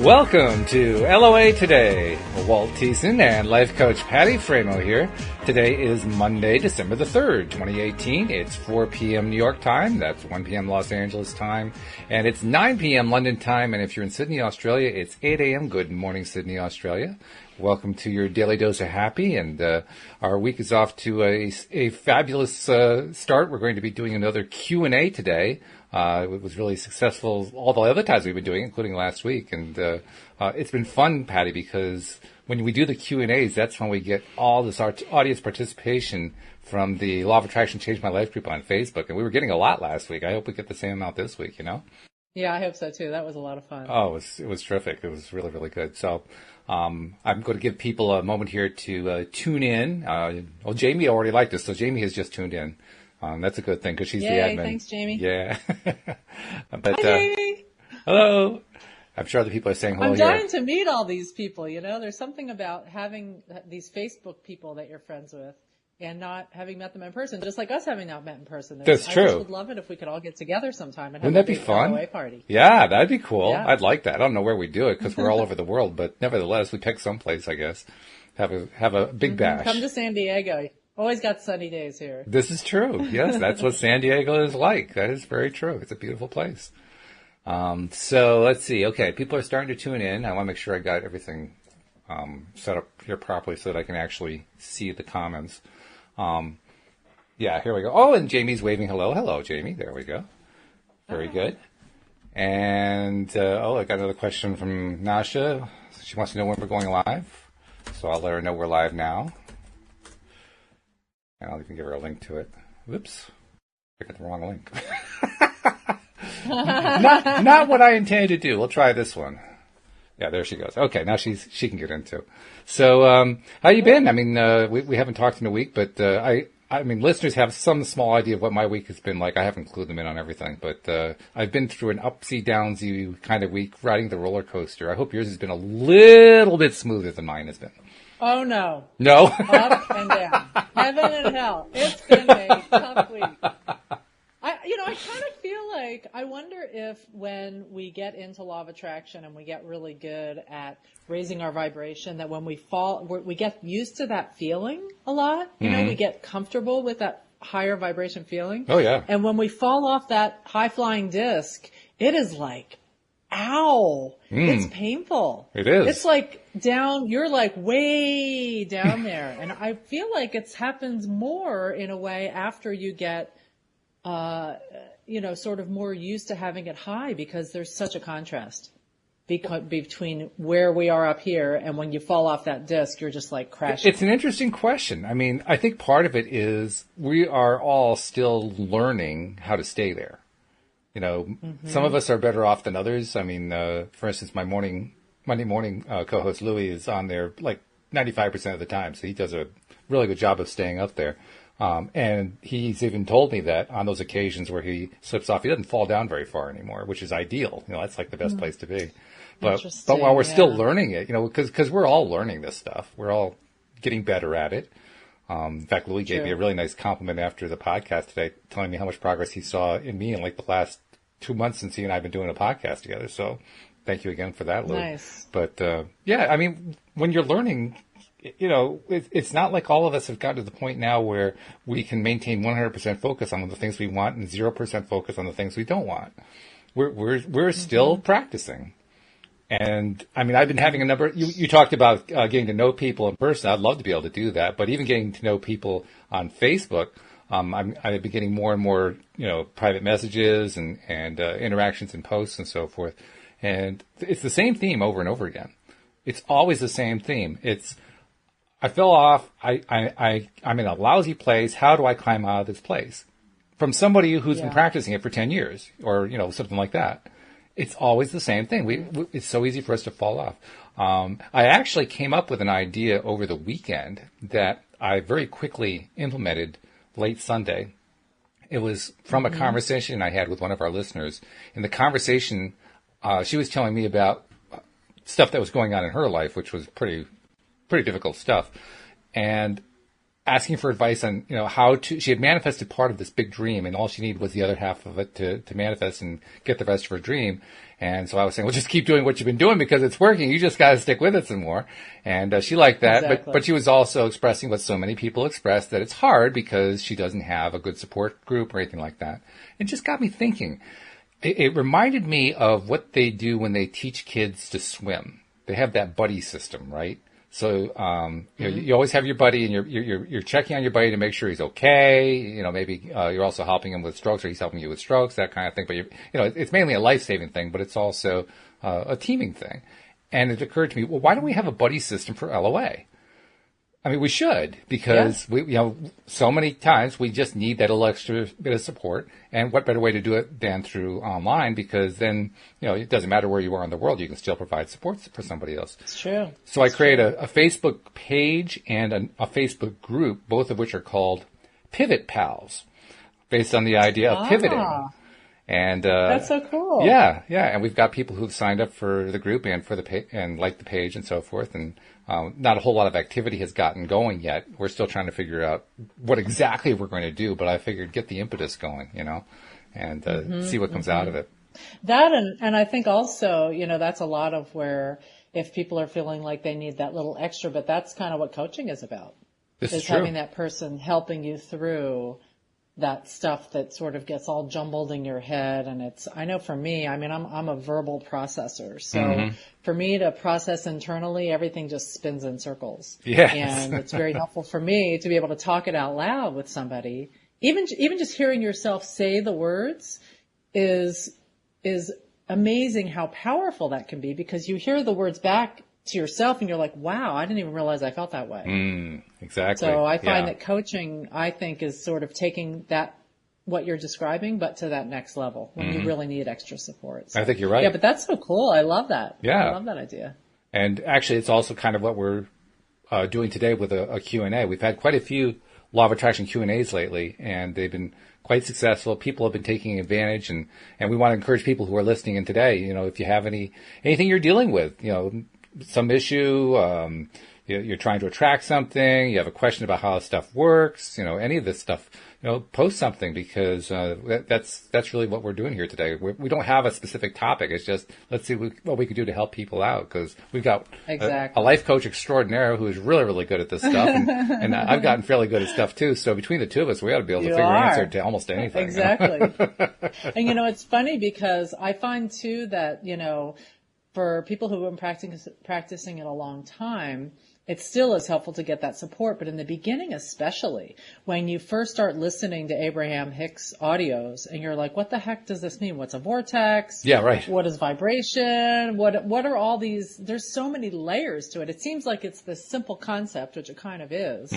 Welcome to LOA Today. Walt Thiessen and life coach Patty Framo here. Today is Monday, December the 3rd, 2018. It's 4 p.m. New York time. That's 1 p.m. Los Angeles time. And it's 9 p.m. London time. And if you're in Sydney, Australia, it's 8 a.m. Good morning, Sydney, Australia. Welcome to your daily dose of happy. And our week is off to a fabulous start. We're going to be doing another Q&A today. It was really successful all the other times we've been doing, including last week. And it's been fun, Patty, because when we do the Q&As, that's when we get all this audience participation from the Law of Attraction Changed My Life group on Facebook. And we were getting a lot last week. I hope we get the same amount this week, you know? Yeah, I hope so, too. That was a lot of fun. Oh, it was terrific. It was really, really good. So I'm going to give people a moment here to tune in. Well, Jamie already liked us, so Jamie has just tuned in. That's a good thing because she's the admin. Thanks, Jamie. Yeah. Hi, Jamie. Hello. I'm sure other people are saying hello I'm here. dying to meet all these people, you know. There's something about having these Facebook people that you're friends with and not having met them in person, just like us having not met in person. That's true. I just would love it if we could all get together sometime and have Wouldn't that be fun? LOA party. Yeah, that'd be cool. Yeah. I'd like that. I don't know where we do it because we're all over the world, but nevertheless, we pick someplace, I guess. Have a big bash. Come to San Diego. Always got sunny days here. This is true. Yes, that's what San Diego is like. That is very true. It's a beautiful place. So let's see. Okay, people are starting to tune in. I want to make sure I got everything set up here properly so that I can actually see the comments. Yeah, here we go. Oh, and Jamie's waving hello. Hello, Jamie. There we go. Very good. And, I got another question from Nasha. She wants to know when we're going live. So I'll let her know we're live now. And I'll even give her a link to it. Whoops. I got the wrong link. not what I intended to do. We'll try this one. Yeah, there she goes. Okay, now she can get into. So, how you been? I mean, we haven't talked in a week, but I mean, listeners have some small idea of what my week has been like. I haven't clued them in on everything, but I've been through an upsy downsy kind of week, riding the roller coaster. I hope yours has been a little bit smoother than mine has been. Oh, no. No? Up and down. Heaven and hell. It's been a tough week. I kind of feel like, I wonder if when we get into law of attraction and we get really good at raising our vibration, that when we fall, we get used to that feeling a lot. You know, we get comfortable with that higher vibration feeling. Oh, yeah. And when we fall off that high-flying disc, it is like, ow, it's painful. It is. It's like you're like way down there. And I feel like it happens more in a way after you get, sort of more used to having it high because there's such a contrast between where we are up here and when you fall off that disc, you're just like crashing. It's an interesting question. I mean, I think part of it is we are all still learning how to stay there. You know, some of us are better off than others. I mean, for instance, my Monday morning co-host Louis is on there like 95% of the time. So he does a really good job of staying up there. And he's even told me that on those occasions where he slips off, he doesn't fall down very far anymore, which is ideal. You know, that's like the best place to be. But while we're still learning it, you know, because we're all learning this stuff, we're all getting better at it. In fact, Louis gave me a really nice compliment after the podcast today, telling me how much progress he saw in me in like the last 2 months since he and I have been doing a podcast together. So thank you again for that, Louis. Nice. But, I mean, when you're learning, you know, it's not like all of us have gotten to the point now where we can maintain 100% focus on the things we want and 0% focus on the things we don't want. We're still practicing. And I mean, I've been having you talked about getting to know people in person. I'd love to be able to do that, but even getting to know people on Facebook, I've been getting more and more, you know, private messages and interactions and posts and so forth. And it's the same theme over and over again. It's always the same theme. I fell off. I'm in a lousy place. How do I climb out of this place? From somebody who's been practicing it for 10 years or, you know, something like that. It's always the same thing. It's so easy for us to fall off. I actually came up with an idea over the weekend that I very quickly implemented late Sunday. It was from a conversation I had with one of our listeners. In the conversation, she was telling me about stuff that was going on in her life, which was pretty difficult stuff. And asking for advice on, how to, she had manifested part of this big dream and all she needed was the other half of it to manifest and get the rest of her dream. And so I was saying, well, just keep doing what you've been doing because it's working. You just got to stick with it some more. And she liked that. Exactly. But she was also expressing what so many people express, that it's hard because she doesn't have a good support group or anything like that. It just got me thinking. It reminded me of what they do when they teach kids to swim. They have that buddy system, right? So, you always have your buddy and you're checking on your buddy to make sure he's okay. Maybe, you're also helping him with strokes or he's helping you with strokes, that kind of thing. But it's mainly a life-saving thing, but it's also, a teaming thing. And it occurred to me, well, why don't we have a buddy system for LOA? I mean, we should, because so many times we just need that little extra bit of support. And what better way to do it than through online? Because then, it doesn't matter where you are in the world, you can still provide support for somebody else. It's true. So I created a Facebook page and a Facebook group, both of which are called Pivot Pals, based on the idea of pivoting. And that's so cool. Yeah. And we've got people who've signed up for the group and for and liked the page and so forth. And not a whole lot of activity has gotten going yet. We're still trying to figure out what exactly we're going to do. But I figured get the impetus going, and see what comes out of it. That and I think also, that's a lot of where if people are feeling like they need that little extra, but that's kind of what coaching is about. This is true. Having that person helping you through that stuff that sort of gets all jumbled in your head. And I know for me, I mean, I'm a verbal processor. So for me to process internally, everything just spins in circles. Yes. And it's very helpful for me to be able to talk it out loud with somebody. Even just hearing yourself say the words is amazing how powerful that can be, because you hear the words back to yourself and you're like, wow, I didn't even realize I felt that way. Exactly. So I find that coaching, I think, is sort of taking that, what you're describing, but to that next level when you really need extra support. So, I think you're right. Yeah, but that's so cool. I love that. Yeah. I love that idea. And actually, it's also kind of what we're doing today with a Q&A. We've had quite a few Law of Attraction Q&As lately, and they've been quite successful. People have been taking advantage, and we want to encourage people who are listening in today, if you have anything you're dealing with, some issue, you're trying to attract something, you have a question about how stuff works, any of this stuff, post something, because that's really what we're doing here today. We don't have a specific topic. It's just, let's see what we can do to help people out, because we've got a life coach extraordinaire who's really, really good at this stuff, and I've gotten fairly good at stuff too. So between the two of us, we ought to be able to figure an answer to almost anything. Exactly. And it's funny because I find too that, for people who have been practicing it a long time, it still is helpful to get that support. But in the beginning, especially when you first start listening to Abraham Hicks audios and you're like, what the heck does this mean? What's a vortex? Yeah, right. What is vibration? What are all these? There's so many layers to it. It seems like it's this simple concept, which it kind of is,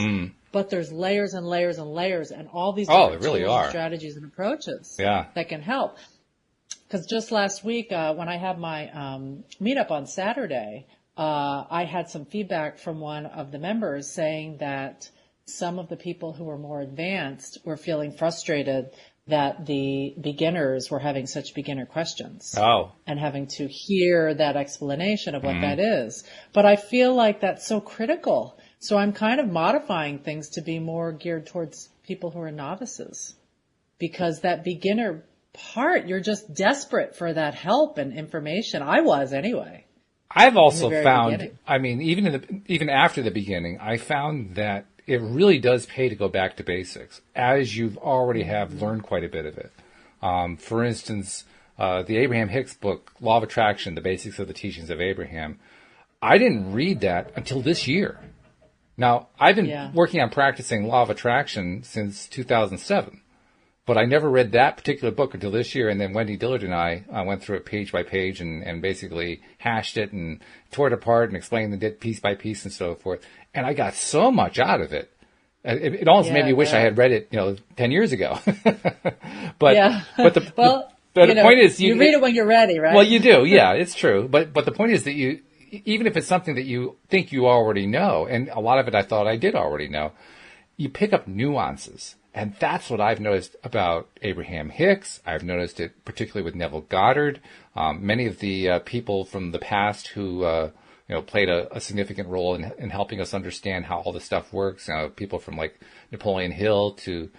but there's layers and layers and layers and all these different tools and strategies and approaches that can help. Because just last week, when I had my meetup on Saturday, I had some feedback from one of the members saying that some of the people who were more advanced were feeling frustrated that the beginners were having such beginner questions. And having to hear that explanation of what that is. But I feel like that's so critical. So I'm kind of modifying things to be more geared towards people who are novices. Because that beginner part, you're just desperate for that help and information. I was anyway. I've also found, beginning. I mean, even after the beginning, I found that it really does pay to go back to basics, as you've already have learned quite a bit of it. For instance, the Abraham Hicks book, Law of Attraction, The Basics of the Teachings of Abraham, I didn't read that until this year. Now, I've been working on practicing Law of Attraction since 2007. But I never read that particular book until this year, and then Wendy Dillard and I went through it page by page and basically hashed it and tore it apart and explained it piece by piece and so forth. And I got so much out of it. It almost made me wish I had read it, 10 years ago. But the point is, you read it when you're ready, right? Well, you do, yeah, it's true. But the point is that even if it's something that you think you already know, and a lot of it I thought I did already know, you pick up nuances. And that's what I've noticed about Abraham Hicks. I've noticed it particularly with Neville Goddard. Many of the people from the past who played a significant role in helping us understand how all this stuff works. People from like Napoleon Hill to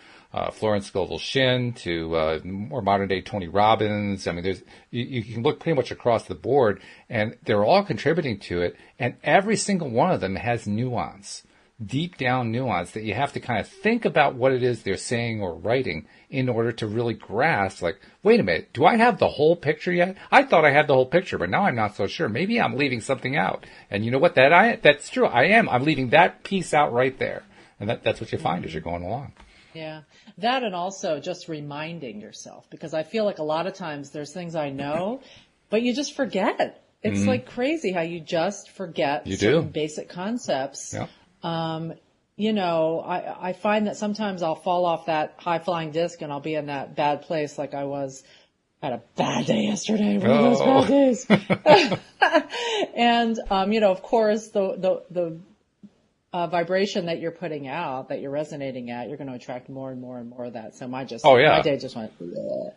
Florence Scovel Shinn to more modern day Tony Robbins. I mean, you can look pretty much across the board, and they're all contributing to it. And every single one of them has nuance, deep down nuance that you have to kind of think about what it is they're saying or writing in order to really grasp, like, wait a minute, do I have the whole picture yet? I thought I had the whole picture, but now I'm not so sure. Maybe I'm leaving something out. And you know what? That's true. I am. I'm leaving that piece out right there. And that's what you find as you're going along. Yeah. That, and also just reminding yourself, because I feel like a lot of times there's things I know, but you just forget. It's like crazy how you just forget certain basic concepts. Yeah. I find that sometimes I'll fall off that high-flying disc and I'll be in that bad place, like I had a bad day yesterday, one of those bad days. And, of course, the vibration that you're putting out, that you're resonating at, you're going to attract more and more and more of that. So my day just went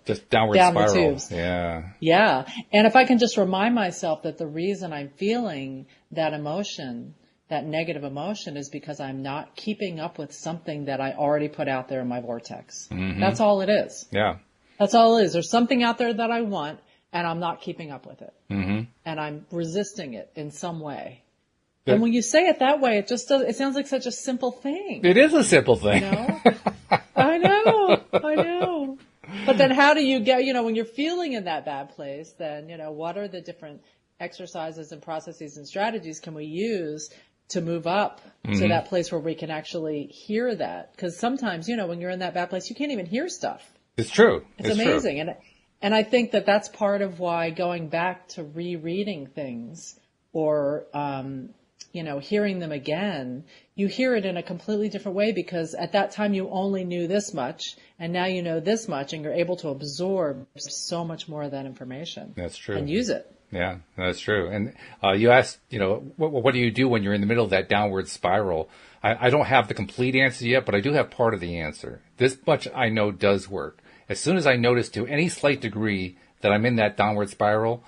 just downward down spiral. The tubes. Yeah. And if I can just remind myself that the reason I'm feeling that emotion, that negative emotion, is because I'm not keeping up with something that I already put out there in my vortex. Mm-hmm. That's all it is. Yeah. That's all it is. There's something out there that I want, and I'm not keeping up with it. Mm-hmm. And I'm resisting it in some way. And when you say it that way, it sounds like such a simple thing. It is a simple thing. I know. But then how do you get, when you're feeling in that bad place, then, what are the different exercises and processes and strategies can we use to move up to that place where we can actually hear that? Because sometimes, when you're in that bad place, you can't even hear stuff. It's true. It's amazing. True. And I think that that's part of why going back to rereading things or, hearing them again, you hear it in a completely different way, because at that time you only knew this much, and now you know this much, and you're able to absorb so much more of that information. That's true. And use it. Yeah, that's true. And you asked, what do you do when you're in the middle of that downward spiral? I don't have the complete answer yet, but I do have part of the answer. This much I know does work. As soon as I notice to any slight degree that I'm in that downward spiral,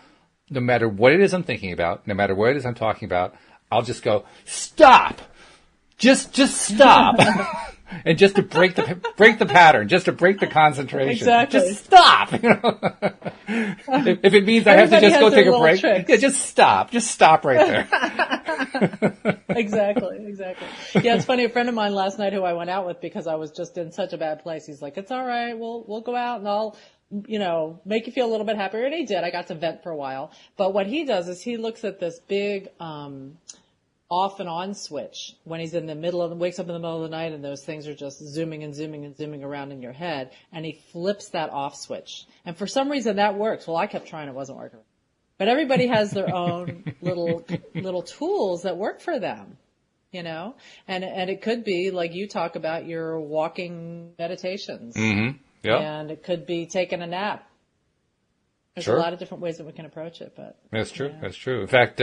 no matter what it is I'm thinking about, no matter what it is I'm talking about, I'll just go, stop! Just stop! And just to break the pattern, just to break the concentration. Exactly. Just stop! If it means I have to just go take a break, yeah, just stop. Just stop right there. Exactly. Yeah, it's funny. A friend of mine last night who I went out with, because I was just in such a bad place, he's like, it's all right. We'll go out and I'll, make you feel a little bit happier. And he did. I got to vent for a while. But what he does is he looks at this big, off and on switch when he's wakes up in the middle of the night and those things are just zooming and zooming and zooming around in your head, and he flips that off switch. And for some reason that works. Well, I kept trying, it wasn't working. But everybody has their own little tools that work for them, and it could be like you talk about your walking meditations. Mm-hmm. Yeah. And it could be taking a nap. There's a lot of different ways that we can approach it, but that's true. Yeah. That's true. In fact,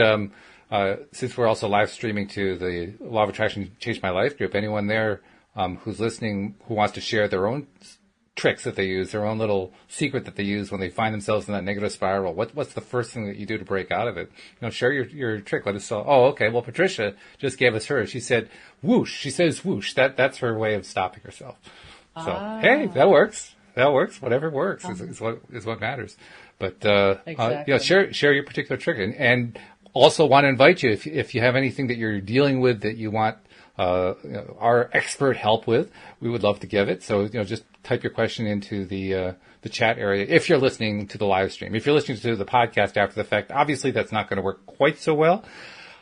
since we're also live streaming to the Law of Attraction Changed My Life group, anyone there who's listening who wants to share their own tricks that they use, their own little secret that they use when they find themselves in that negative spiral, what's the first thing that you do to break out of it? Share your trick. Let us know. Oh, okay. Well, Patricia just gave us hers. She said whoosh. She says whoosh. That's her way of stopping herself. So hey, that works. Whatever works is what matters. But exactly. Share your particular trick, and also want to invite you if you have anything that you're dealing with that you want our expert help with, we would love to give it. So just type your question into the chat area if you're listening to the live stream. If you're listening to the podcast after the fact, obviously that's not going to work quite so well.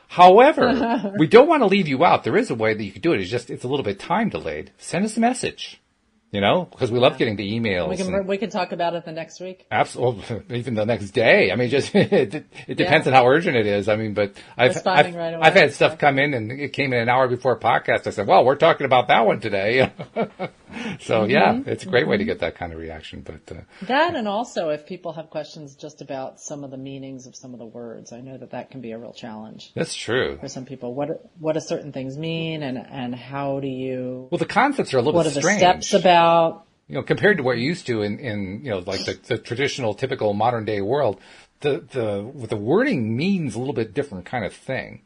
However, we don't want to leave you out. There is a way that you could do it. It's a little bit time delayed. Send us a message. Because we love getting the emails. We can talk about it the next week. Absolutely, even the next day. I mean, just it depends on how urgent it is. I mean, but I've had stuff come in, and it came in an hour before a podcast. I said, "Well, we're talking about that one today." So it's a great way to get that kind of reaction. But that, and also if people have questions just about some of the meanings of some of the words, I know that can be a real challenge. That's true for some people. What do certain things mean, and how do you? Well, the concepts are a little bit strange. What are the steps about? compared to what you're used to in like the traditional, typical modern day world, the wording means a little bit different kind of thing.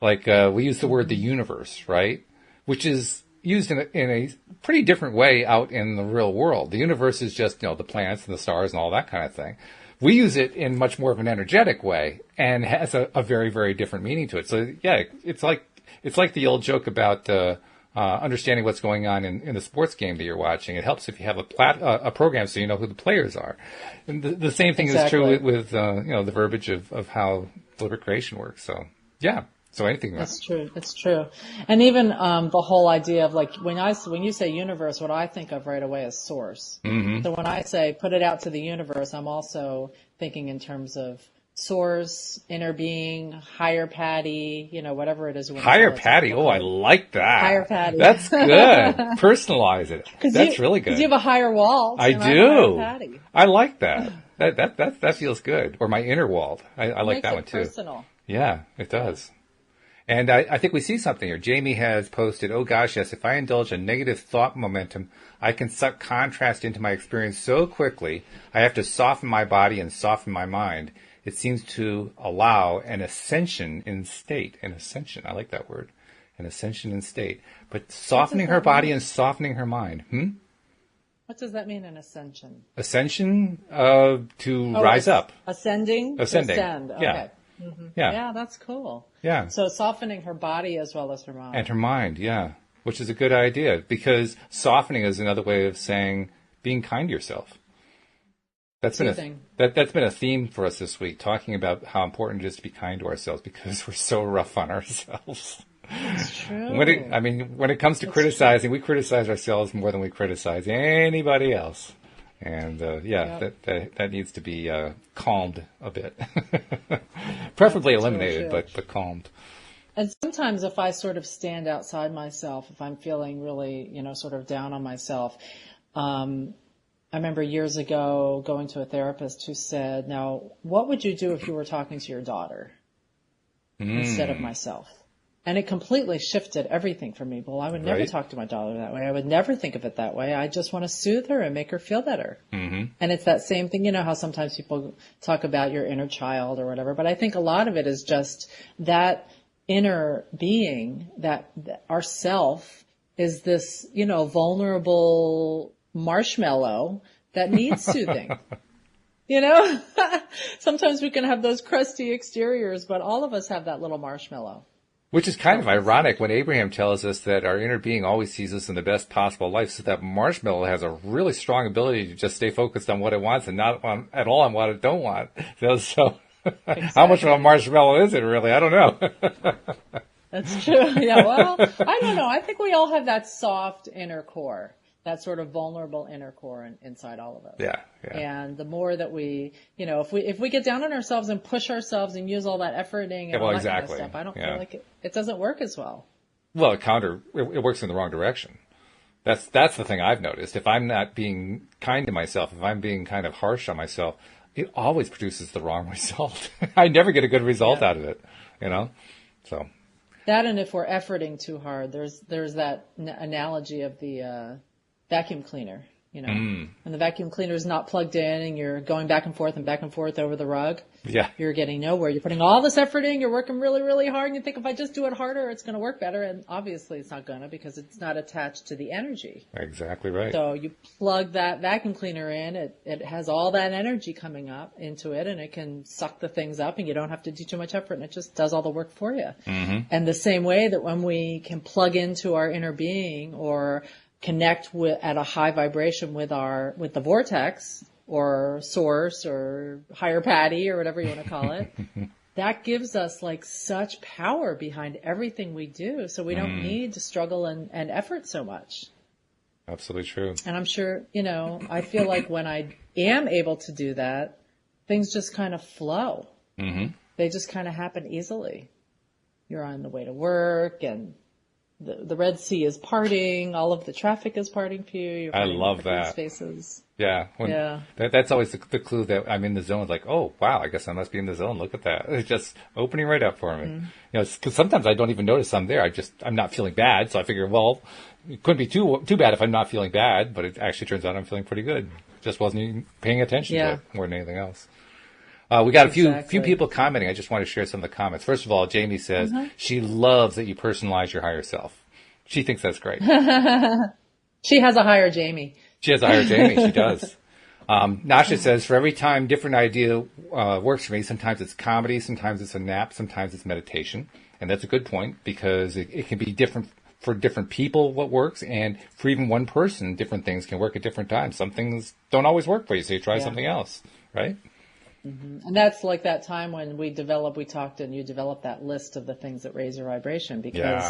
Like, we use the word the universe, right? Which is used in a pretty different way out in the real world. The universe is just, the planets and the stars and all that kind of thing. We use it in much more of an energetic way and has a very, very different meaning to it. So yeah, it's like the old joke about, understanding what's going on in the sports game that you're watching. It helps if you have a program so you know who the players are. And the same thing is true with the verbiage of how deliberate creation works. So yeah. So anything that's true. It's true. And even the whole idea of like when you say universe, what I think of right away is source. Mm-hmm. So when I say put it out to the universe, I'm also thinking in terms of source, inner being, higher Patty, whatever it is. Higher Patty. Oh, I like that. Higher Patty. That's good. Personalize it. That's really good. Because you have a higher Walt. I do. I like that. That feels good. Or my inner Walt. I like that one too. Personal. Yeah, it does. And I think we see something here. Jamie has posted, oh gosh, yes, if I indulge a negative thought momentum, I can suck contrast into my experience so quickly, I have to soften my body and soften my mind. It seems to allow an ascension in state. An ascension, I like that word. An ascension in state. But softening her body and softening her mind. What does that mean, an ascension? Ascension, to rise up. Ascending? Ascending. Ascend. Okay. Yeah. Mm-hmm. Yeah. Yeah, that's cool. Yeah. So softening her body as well as her mind. And her mind, yeah. Which is a good idea, because softening is another way of saying being kind to yourself. That's been a theme for us this week, talking about how important it is to be kind to ourselves because we're so rough on ourselves. It's true. When it comes to criticizing, we criticize ourselves more than we criticize anybody else. And that needs to be calmed a bit. Preferably eliminated, but calmed. And sometimes if I sort of stand outside myself, if I'm feeling really, sort of down on myself, I remember years ago going to a therapist who said, now, what would you do if you were talking to your daughter instead of myself? And it completely shifted everything for me. Well, I would never talk to my daughter that way. I would never think of it that way. I just want to soothe her and make her feel better. Mm-hmm. And it's that same thing, how sometimes people talk about your inner child or whatever. But I think a lot of it is just that inner being, that our self is this, vulnerable marshmallow that needs soothing. Sometimes we can have those crusty exteriors, but all of us have that little marshmallow. Which is kind of ironic when Abraham tells us that our inner being always sees us in the best possible life. So that marshmallow has a really strong ability to just stay focused on what it wants and not at all on what it don't want. So exactly. How much of a marshmallow is it really? I don't know. That's true. Yeah, well, I don't know. I think we all have that soft inner core, that sort of vulnerable inner core inside all of us. Yeah. And the more that we, if we get down on ourselves and push ourselves and use all that efforting and all that kind of stuff, I don't feel like it doesn't work as well. Well, it works in the wrong direction. That's the thing I've noticed. If I'm not being kind to myself, if I'm being kind of harsh on myself, it always produces the wrong result. I never get a good result out of it, So that, and if we're efforting too hard, there's that analogy of the vacuum cleaner, and the vacuum cleaner is not plugged in and you're going back and forth over the rug. Yeah. You're getting nowhere. You're putting all this effort in. You're working really, really hard. And you think if I just do it harder, it's going to work better. And obviously it's not going to, because it's not attached to the energy. Exactly right. So you plug that vacuum cleaner in. It has all that energy coming up into it, and it can suck the things up, and you don't have to do too much effort, and it just does all the work for you. Mm-hmm. And the same way that when we can plug into our inner being or connect at a high vibration with the vortex or source or higher Patty or whatever you want to call it, that gives us like such power behind everything we do. So we don't need to struggle and effort so much. Absolutely true. And I'm sure, I feel like when I am able to do that, things just kind of flow. Mm-hmm. They just kind of happen easily. You're on the way to work and the Red Sea is parting, all of the traffic is parting for you. You're I finding love green that. spaces. Yeah. That's always the clue that I'm in the zone. Like, oh, wow, I guess I must be in the zone. Look at that. It's just opening right up for me. Because sometimes I don't even notice I'm there. I'm not feeling bad. So I figure, well, it couldn't be too bad if I'm not feeling bad, but it actually turns out I'm feeling pretty good. Just wasn't even paying attention to it more than anything else. We got a few people commenting. I just want to share some of the comments. First of all, Jamie says she loves that you personalize your higher self. She thinks that's great. She has a higher Jamie. She has a higher Jamie. She does. Nasha says, for every time different idea works for me, sometimes it's comedy, sometimes it's a nap, sometimes it's meditation. And that's a good point because it can be different for different people what works. And for even one person, different things can work at different times. Some things don't always work for you, so you try something else, right? And that's like that time when we talked and you developed that list of the things that raise your vibration because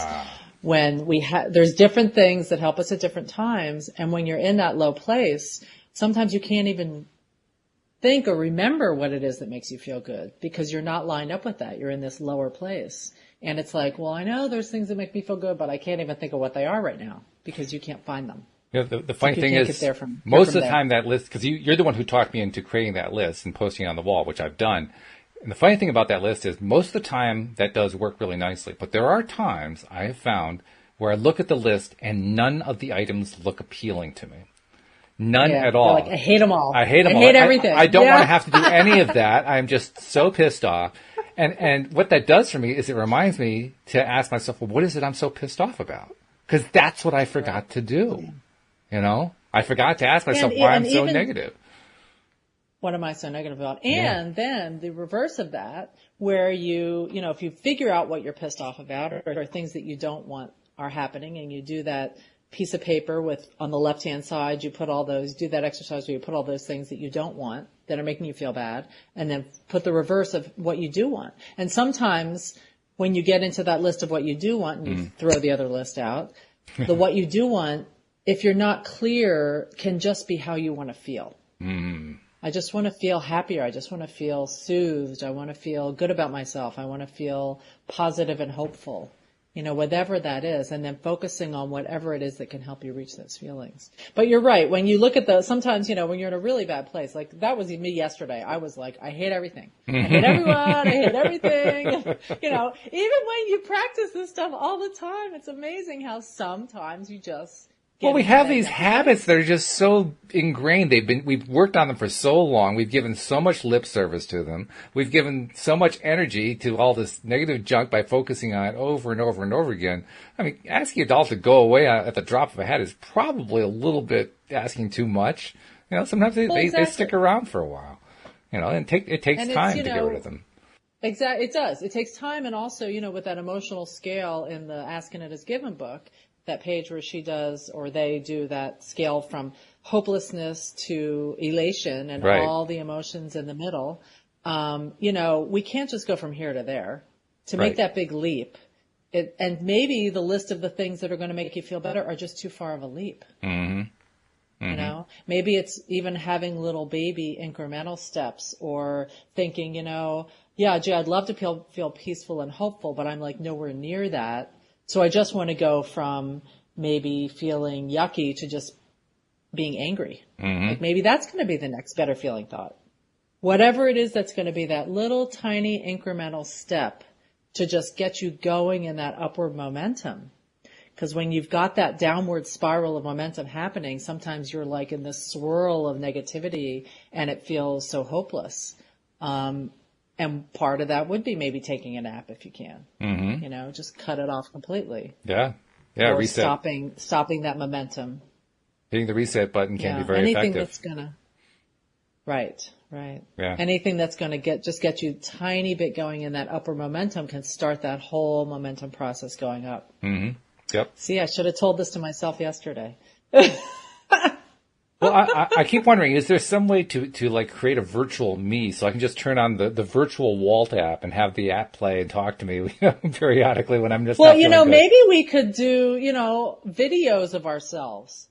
when there's different things that help us at different times. And when you're in that low place, sometimes you can't even think or remember what it is that makes you feel good because you're not lined up with that. You're in this lower place. And it's like, well, I know there's things that make me feel good, but I can't even think of what they are right now because you can't find them. You know, the funny thing is, most of the time that list, because you're the one who talked me into creating that list and posting it on the wall, which I've done. And the funny thing about that list is most of the time that does work really nicely. But there are times I have found where I look at the list and none of the items look appealing to me. None at all. Like, I hate them all. I hate them all. I hate everything. I don't want to have to do any of that. I'm just so pissed off. And what that does for me is it reminds me to ask myself, well, what is it I'm so pissed off about? Because that's what I forgot to do. You know, I forgot to ask myself why I'm so negative. What am I so negative about? And then the reverse of that, where if you figure out what you're pissed off about or things that you don't want are happening and you do that piece of paper on the left-hand side, do that exercise where you put all those things that you don't want that are making you feel bad and then put the reverse of what you do want. And sometimes when you get into that list of what you do want and you throw the other list out, the what you do want, if you're not clear, can just be how you want to feel. I just want to feel happier. I just want to feel soothed. I want to feel good about myself. I want to feel positive and hopeful, whatever that is. And then focusing on whatever it is that can help you reach those feelings. But you're right. When you look at sometimes, when you're in a really bad place, like that was me yesterday. I was like, I hate everything. I hate everyone. I hate everything. Even when you practice this stuff all the time, it's amazing how sometimes you just... Well, we have these habits that are just so ingrained. We've worked on them for so long. We've given so much lip service to them. We've given so much energy to all this negative junk by focusing on it over and over and over again. I mean, asking adults to go away at the drop of a hat is probably a little bit asking too much. Sometimes they stick around for a while. And it takes time to get rid of them. Exactly, it does. It takes time, and also, with that emotional scale in the Ask and It Is Given book, that page where they do that scale from hopelessness to elation and all the emotions in the middle. We can't just go from here to there to make that big leap. And maybe the list of the things that are going to make you feel better are just too far of a leap. Maybe it's even having little baby incremental steps or thinking, I'd love to feel peaceful and hopeful, but I'm like nowhere near that. So I just want to go from maybe feeling yucky to just being angry. Like maybe that's going to be the next better feeling thought. Whatever it is that's going to be that little tiny incremental step to just get you going in that upward momentum. Because when you've got that downward spiral of momentum happening, sometimes you're like in this swirl of negativity and it feels so hopeless. And part of that would be maybe taking a nap if you can, just cut it off completely. Yeah. Or Reset. Stopping that momentum. Hitting the reset button can be very effective. That's right. Yeah. Anything that's going to get you tiny bit going in that upper momentum can start that whole momentum process going up. Yep. See, I should have told this to myself yesterday. Well, I keep wondering, is there some way to like create a virtual me so I can just turn on the virtual Walt app and have the app play and talk to me periodically when I'm just not feeling good? Maybe we could do, videos of ourselves.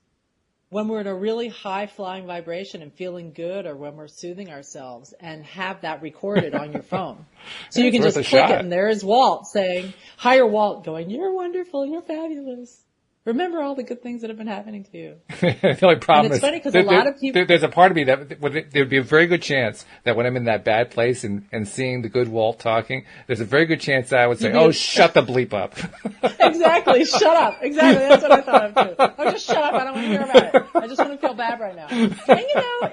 when we're in a really high flying vibration and feeling good, or when we're soothing ourselves, and have that recorded on your phone. So you can just click it, and there's Walt saying, higher Walt going, you're wonderful, you're fabulous. Remember all the good things that have been happening to you. The only problem it's funny because a lot of people... There's a part of me that there'd be a very good chance that when I'm in that bad place and seeing the good Walt talking, there's a very good chance that I would say, oh, shut the bleep up. Exactly. Shut up. Exactly. That's what I thought of too. Oh, just shut up. I don't want to hear about it. I just want to feel bad right now. And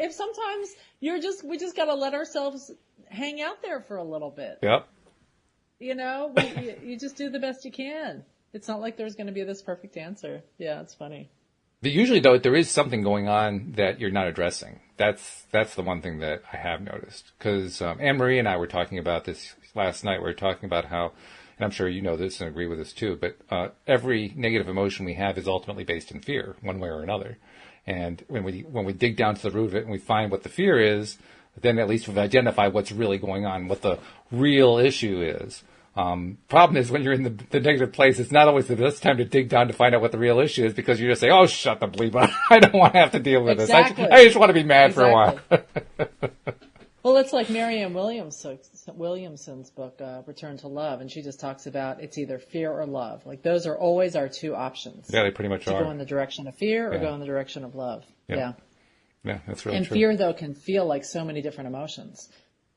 if sometimes we just got to let ourselves hang out there for a little bit. Yep. You just do the best you can. It's not like there's going to be this perfect answer. Yeah, it's funny. But usually, though, there is something going on that you're not addressing. That's the one thing that I have noticed. Because Anne-Marie and I were talking about this last night. We were talking about how, and I'm sure you know this and agree with this too, but every negative emotion we have is ultimately based in fear, one way or another. And when we dig down to the root of it and we find what the fear is, then at least we've identified what's really going on, what the real issue is. Problem is when you're in the negative place, it's not always the best time to dig down to find out what the real issue is, because you just say, oh, shut the bleep up. I don't want to have to deal with this. I just want to be mad for a while. Well, it's like Marianne Williamson's book, Return to Love, and she just talks about it's either fear or love. Like those are always our two options. Yeah, they pretty much are. To go in the direction of fear or go in the direction of love. Yeah, that's really true. And fear, though, can feel like so many different emotions.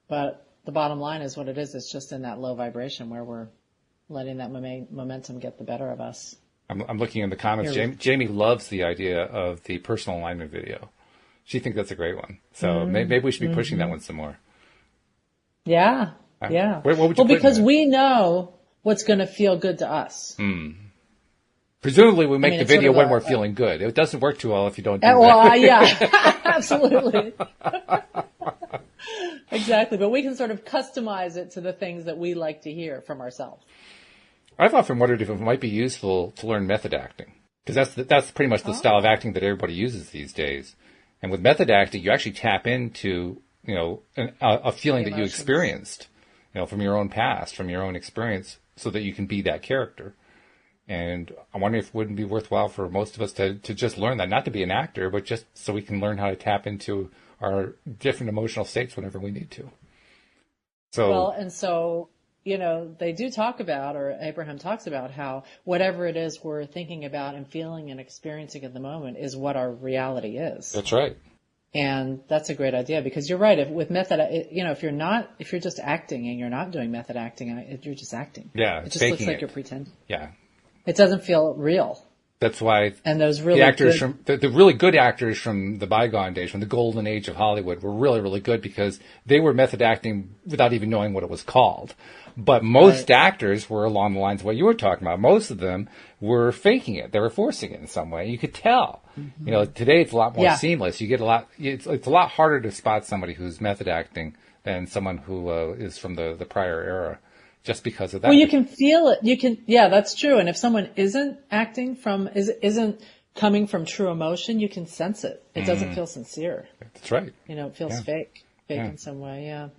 But the bottom line is what it is. It's just in that low vibration where we're letting that momentum get the better of us. I'm looking in the comments. Jamie loves the idea of the personal alignment video. She thinks that's a great one. So maybe we should be pushing that one some more. Yeah, yeah. What would you put because we know what's going to feel good to us. Presumably we make the video when we're feeling good. It doesn't work too well if you don't do that. Well, yeah, absolutely. Exactly, but we can sort of customize it to the things that we like to hear from ourselves. I've often wondered if it might be useful to learn method acting, because that's pretty much the style of acting that everybody uses these days. And with method acting, you actually tap into a feeling that you experienced, from your own past, from your own experience, so that you can be that character. And I wonder if it wouldn't be worthwhile for most of us to just learn that, not to be an actor, but just so we can learn how to tap into our different emotional states whenever we need to. So they do talk about, or Abraham talks about, how whatever it is we're thinking about and feeling and experiencing at the moment is what our reality is. That's right. And that's a great idea, because you're right. With method, if you're just acting and you're not doing method acting, you're just acting. Yeah. It just looks like you're pretending. Yeah. It doesn't feel real. That's why those really the actors the really good actors from the bygone days, from the golden age of Hollywood, were really, really good, because they were method acting without even knowing what it was called. But most actors were along the lines of what you were talking about. Most of them were faking it. They were forcing it in some way. You could tell. Mm-hmm. Today it's a lot more seamless. You get it's a lot harder to spot somebody who's method acting than someone who is from the prior era. Just because of that. Well, you can feel it. That's true. And if someone isn't acting isn't coming from true emotion, you can sense it. It doesn't feel sincere. That's right. It feels fake in some way. Yeah.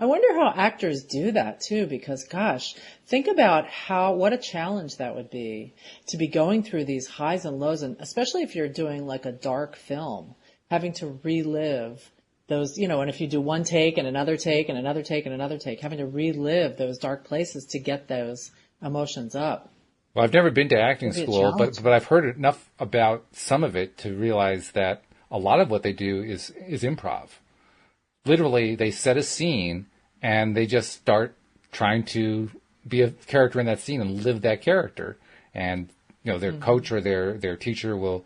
I wonder how actors do that too, because gosh, think about what a challenge that would be to be going through these highs and lows, and especially if you're doing like a dark film, having to relive those, and if you do one take and another take and another take and another take, having to relive those dark places to get those emotions up. Well, I've never been to acting school, but I've heard enough about some of it to realize that a lot of what they do is improv. Literally, they set a scene and they just start trying to be a character in that scene and live that character. And, their coach or their teacher will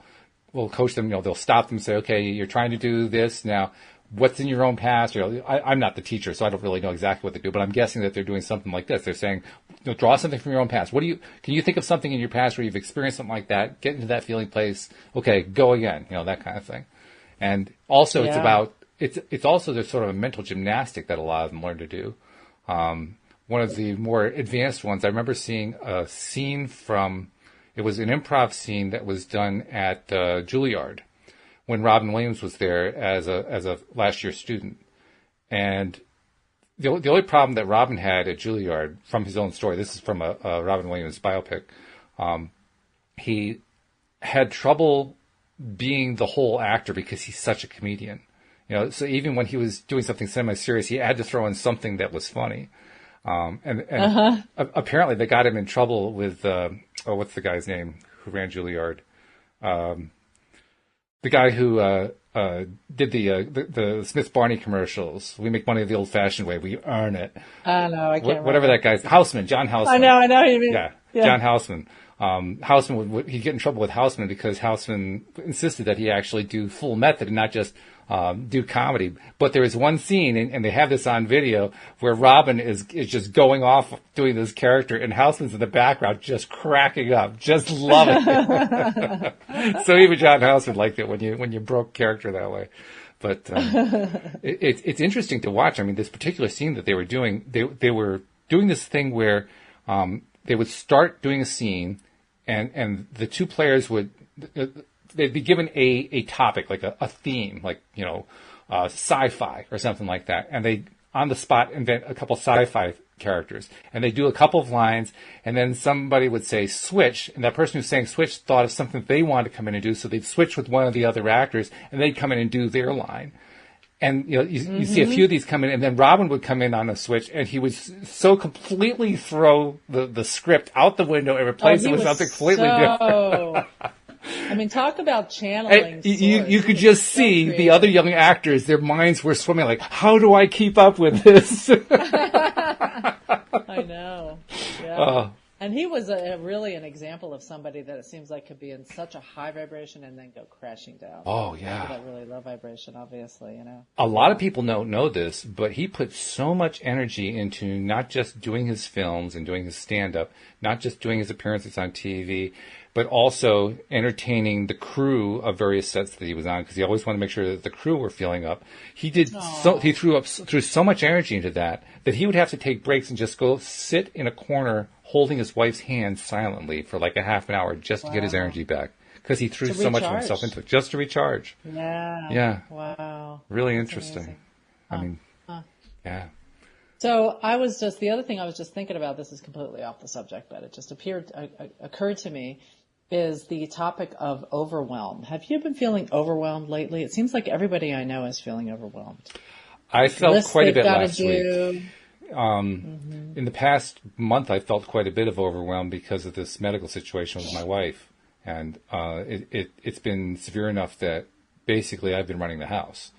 coach them. They'll stop them and say, okay, you're trying to do this now. What's in your own past? I'm not the teacher, so I don't really know exactly what they do, but I'm guessing that they're doing something like this. They're saying, draw something from your own past. Can you think of something in your past where you've experienced something like that? Get into that feeling place. Okay, go again. That kind of thing. And also it's also there's sort of a mental gymnastic that a lot of them learn to do. One of the more advanced ones, I remember seeing a scene it was an improv scene that was done at Juilliard, when Robin Williams was there as a last year student. And the only problem that Robin had at Juilliard, from his own story, this is from a Robin Williams biopic, he had trouble being the whole actor because he's such a comedian. So even when he was doing something semi-serious, he had to throw in something that was funny. Apparently they got him in trouble with, what's the guy's name who ran Juilliard? The guy who did the Smith Barney commercials. We make money the old-fashioned way. We earn it. I know. I can't whatever that guy's. Houseman, John Houseman. I know. You mean? Yeah, John Houseman. Houseman he'd get in trouble with Houseman because Houseman insisted that he actually do full method and not just do comedy. But there is one scene, and they have this on video, where Robin is just going off doing this character, and Houseman's in the background just cracking up, just loving it. So even John Houseman liked it when you broke character that way. But it's interesting to watch. I mean, this particular scene that they were doing, they were doing this thing where they would start doing a scene, and the two players would they'd be given a topic, like a theme, like sci-fi or something like that, and they on the spot invent a couple sci-fi characters, and they do a couple of lines, and then somebody would say switch, and that person who's saying switch thought of something they wanted to come in and do, so they'd switch with one of the other actors, and they'd come in and do their line. And you see a few of these come in, and then Robin would come in on a switch, and he would so completely throw the script out the window and replace it with something completely different. I mean, talk about channeling. You could just see creative. The other young actors, their minds were swimming like, how do I keep up with this? I know. Yeah. And he was really an example of somebody that it seems like could be in such a high vibration and then go crashing down. Oh, yeah. That really low vibration, obviously, A lot of people don't know this, but he put so much energy into not just doing his films and doing his stand-up, not just doing his appearances on TV, but also entertaining the crew of various sets that he was on, because he always wanted to make sure that the crew were feeling up. He threw so much energy into that he would have to take breaks and just go sit in a corner holding his wife's hand silently for like a half an hour just to get his energy back, because he threw so much of himself into it just to recharge. Yeah. Wow. Really interesting. I mean, yeah. So the other thing I was just thinking about, this is completely off the subject, but it just occurred to me, is the topic of overwhelm. Have you been feeling overwhelmed lately? It seems like everybody I know is feeling overwhelmed. I felt quite a bit last week. In the past month, I felt quite a bit of overwhelm because of this medical situation with my wife. And it's been severe enough that basically I've been running the house,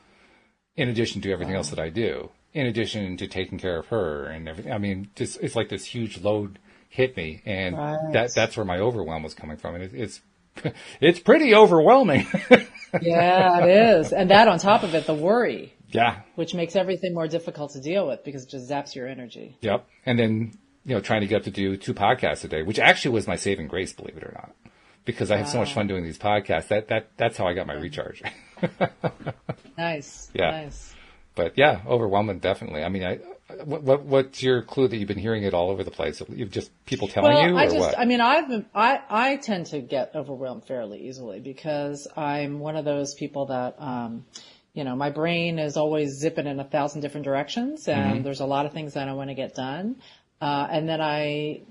in addition to everything else that I do, in addition to taking care of her and everything. I mean, it's like this huge load hit me, and that's where my overwhelm was coming from. And it's pretty overwhelming. Yeah, it is. And that on top of it, the worry. Yeah. Which makes everything more difficult to deal with because it just zaps your energy. Yep. And then, trying to get up to do 2 podcasts a day, which actually was my saving grace, believe it or not, because I have so much fun doing these podcasts. That's how I got my recharge. Nice. Yeah. Nice. But yeah, overwhelming, definitely. I mean, what's your clue that you've been hearing it all over the place? You've just people telling you, or what? I mean, I tend to get overwhelmed fairly easily because I'm one of those people that, my brain is always zipping in 1,000 different directions, and there's a lot of things that I want to get done. And then I'm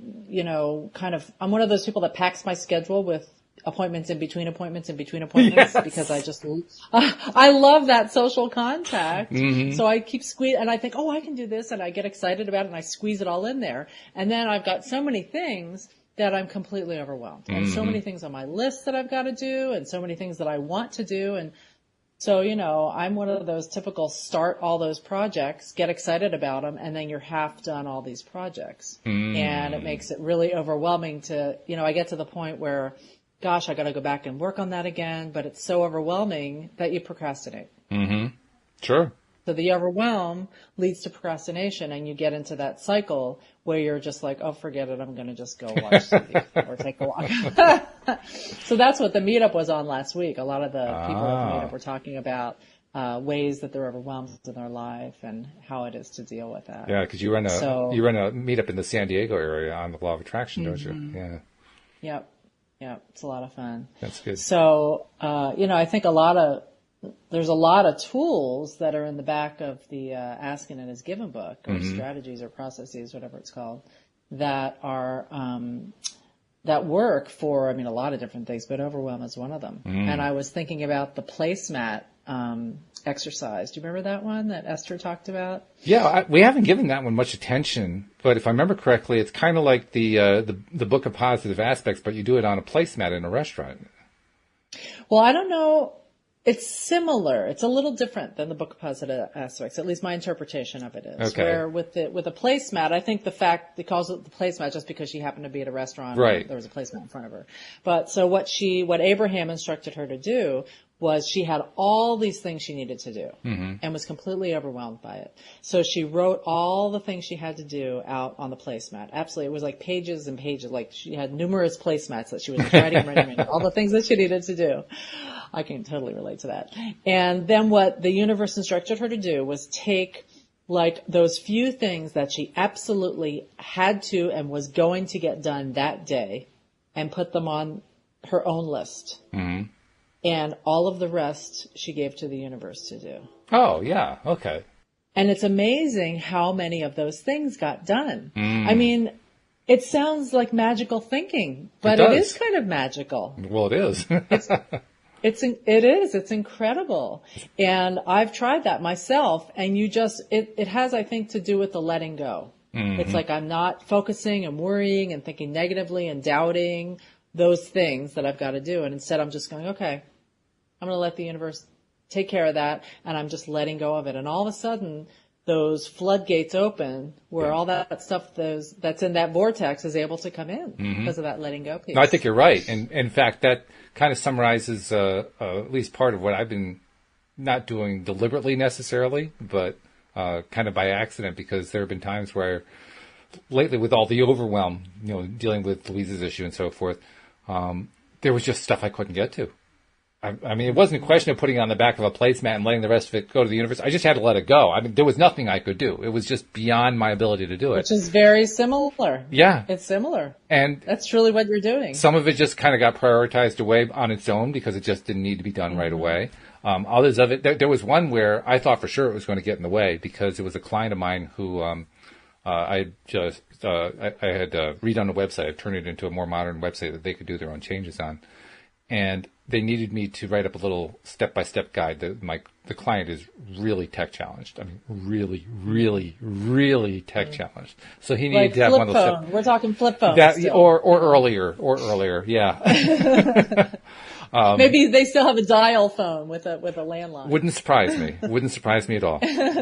one of those people that packs my schedule with appointments in between appointments yes. Because I love that social contact. So I keep and I think, I can do this, and I get excited about it, and I squeeze it all in there. And then I've got so many things that I'm completely overwhelmed, and so many things on my list that I've got to do, and so many things that I want to do. And so, I'm one of those typical start all those projects, get excited about them, and then you're half done all these projects. And it makes it really overwhelming to, I get to the point where, gosh, I got to go back and work on that again, but it's so overwhelming that you procrastinate. Sure. So the overwhelm leads to procrastination, and you get into that cycle where you're just like, oh, forget it, I'm going to just go watch TV or take a walk. So that's what the meetup was on last week. A lot of the people at the meetup were talking about ways that they're overwhelmed in their life and how it is to deal with that. Yeah, because you run a meetup in the San Diego area on the Law of Attraction, don't you? Yeah. Yep. Yeah, it's a lot of fun. That's good. So, I think there's a lot of tools that are in the back of the Asking and Is Given book, or strategies or processes, whatever it's called, that are that work for, I mean, a lot of different things, but overwhelm is one of them. And I was thinking about the placemat exercise. Do you remember that one that Esther talked about? Yeah, we haven't given that one much attention, but if I remember correctly, it's kind of like the Book of Positive Aspects, but you do it on a placemat in a restaurant. Well, I don't know. It's similar. It's a little different than the Book of Positive Aspects. At least my interpretation of it is. Okay. Where with a placemat, I think the fact they calls it the placemat just because she happened to be at a restaurant. Right. And there was a placemat in front of her. But so what Abraham instructed her to do was she had all these things she needed to do and was completely overwhelmed by it. So she wrote all the things she had to do out on the placemat. Absolutely. It was like pages and pages. Like she had numerous placemats that she was writing, all the things that she needed to do. I can totally relate to that. And then what the universe instructed her to do was take like those few things that she absolutely had to and was going to get done that day and put them on her own list. Mm-hmm. And all of the rest she gave to the universe to do. Oh, yeah. Okay. And it's amazing how many of those things got done. I mean, it sounds like magical thinking, but it is kind of magical. Well, it is. It is. It's incredible. And I've tried that myself. And it has, I think, to do with the letting go. Mm-hmm. It's like I'm not focusing and worrying and thinking negatively and doubting those things that I've got to do. And instead I'm just going, okay, I'm going to let the universe take care of that. And I'm just letting go of it. And all of a sudden those floodgates open where all that stuff that's in that vortex is able to come in because of that letting go piece. No, I think you're right. And in fact, that kind of summarizes at least part of what I've been not doing deliberately necessarily, but kind of by accident, because there have been times where lately with all the overwhelm, dealing with Louise's issue and so forth, there was just stuff I couldn't get to. I mean, it wasn't a question of putting it on the back of a placemat and letting the rest of it go to the universe. I just had to let it go. I mean, there was nothing I could do. It was just beyond my ability to do it. Which is very similar. Yeah. It's similar. And that's truly what you're doing. Some of it just kind of got prioritized away on its own because it just didn't need to be done right away. Others of it, there was one where I thought for sure it was going to get in the way because it was a client of mine who I had redone a website. I turned it into a more modern website that they could do their own changes on. And they needed me to write up a little step-by-step guide. The client is really tech challenged. I mean, really, really, really tech challenged. So he needed to have one of those. Phone. We're talking flip phones. Or earlier. Yeah. Maybe they still have a dial phone with a landline. Wouldn't surprise me. Wouldn't surprise me at all.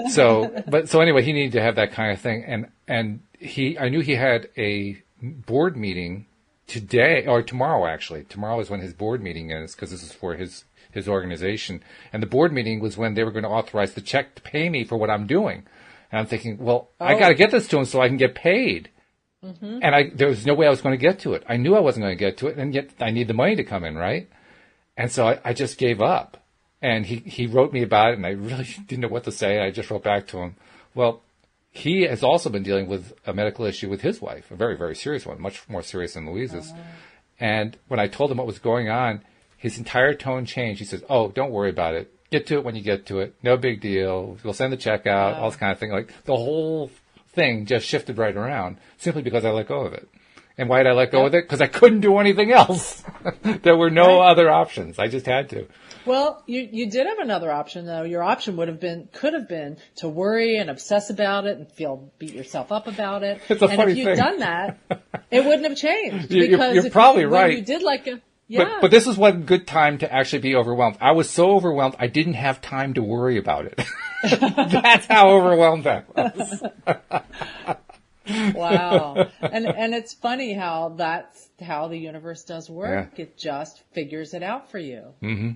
So anyway, he needed to have that kind of thing, and I knew he had a board meeting today or tomorrow. Actually, tomorrow is when his board meeting is because this is for his organization, and the board meeting was when they were going to authorize the check to pay me for what I'm doing. And I'm thinking, well, I got to get this to him so I can get paid. Mm-hmm. And there was no way I was going to get to it. I knew I wasn't going to get to it, and yet I need the money to come in, right? And so I just gave up. And he wrote me about it, and I really didn't know what to say. I just wrote back to him, well, he has also been dealing with a medical issue with his wife, a very, very serious one, much more serious than Louise's. And when I told him what was going on, his entire tone changed. He says, oh, don't worry about it. Get to it when you get to it. No big deal. We'll send the check out, all this kind of thing. Like the whole thing just shifted right around simply because I let go of it. And why did I let go of it? Because I couldn't do anything else. There were no other options. I just had to. Well, you did have another option, though. Your option could have been to worry and obsess about it and beat yourself up about it. It's a funny thing. And if you'd done that, it wouldn't have changed. You're probably right. You did yeah. But this was one good time to actually be overwhelmed. I was so overwhelmed, I didn't have time to worry about it. That's how overwhelmed I was. Wow. And it's funny how that's how the universe does work. Yeah. It just figures it out for you. Mm-hmm.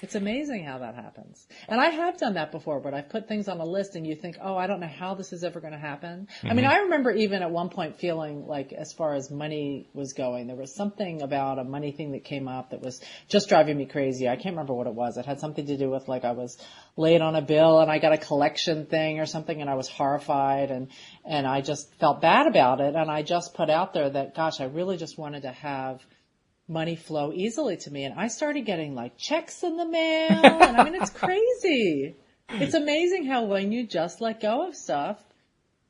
It's amazing how that happens. And I have done that before, but I've put things on a list and you think, oh, I don't know how this is ever going to happen. Mm-hmm. I mean, I remember even at one point feeling like as far as money was going, there was something about a money thing that came up that was just driving me crazy. I can't remember what it was. It had something to do with like I was late on a bill and I got a collection thing or something and I was horrified and I just felt bad about it. And I just put out there that, gosh, I really just wanted to have money flow easily to me. And I started getting like checks in the mail. And I mean, it's crazy. It's amazing how when you just let go of stuff,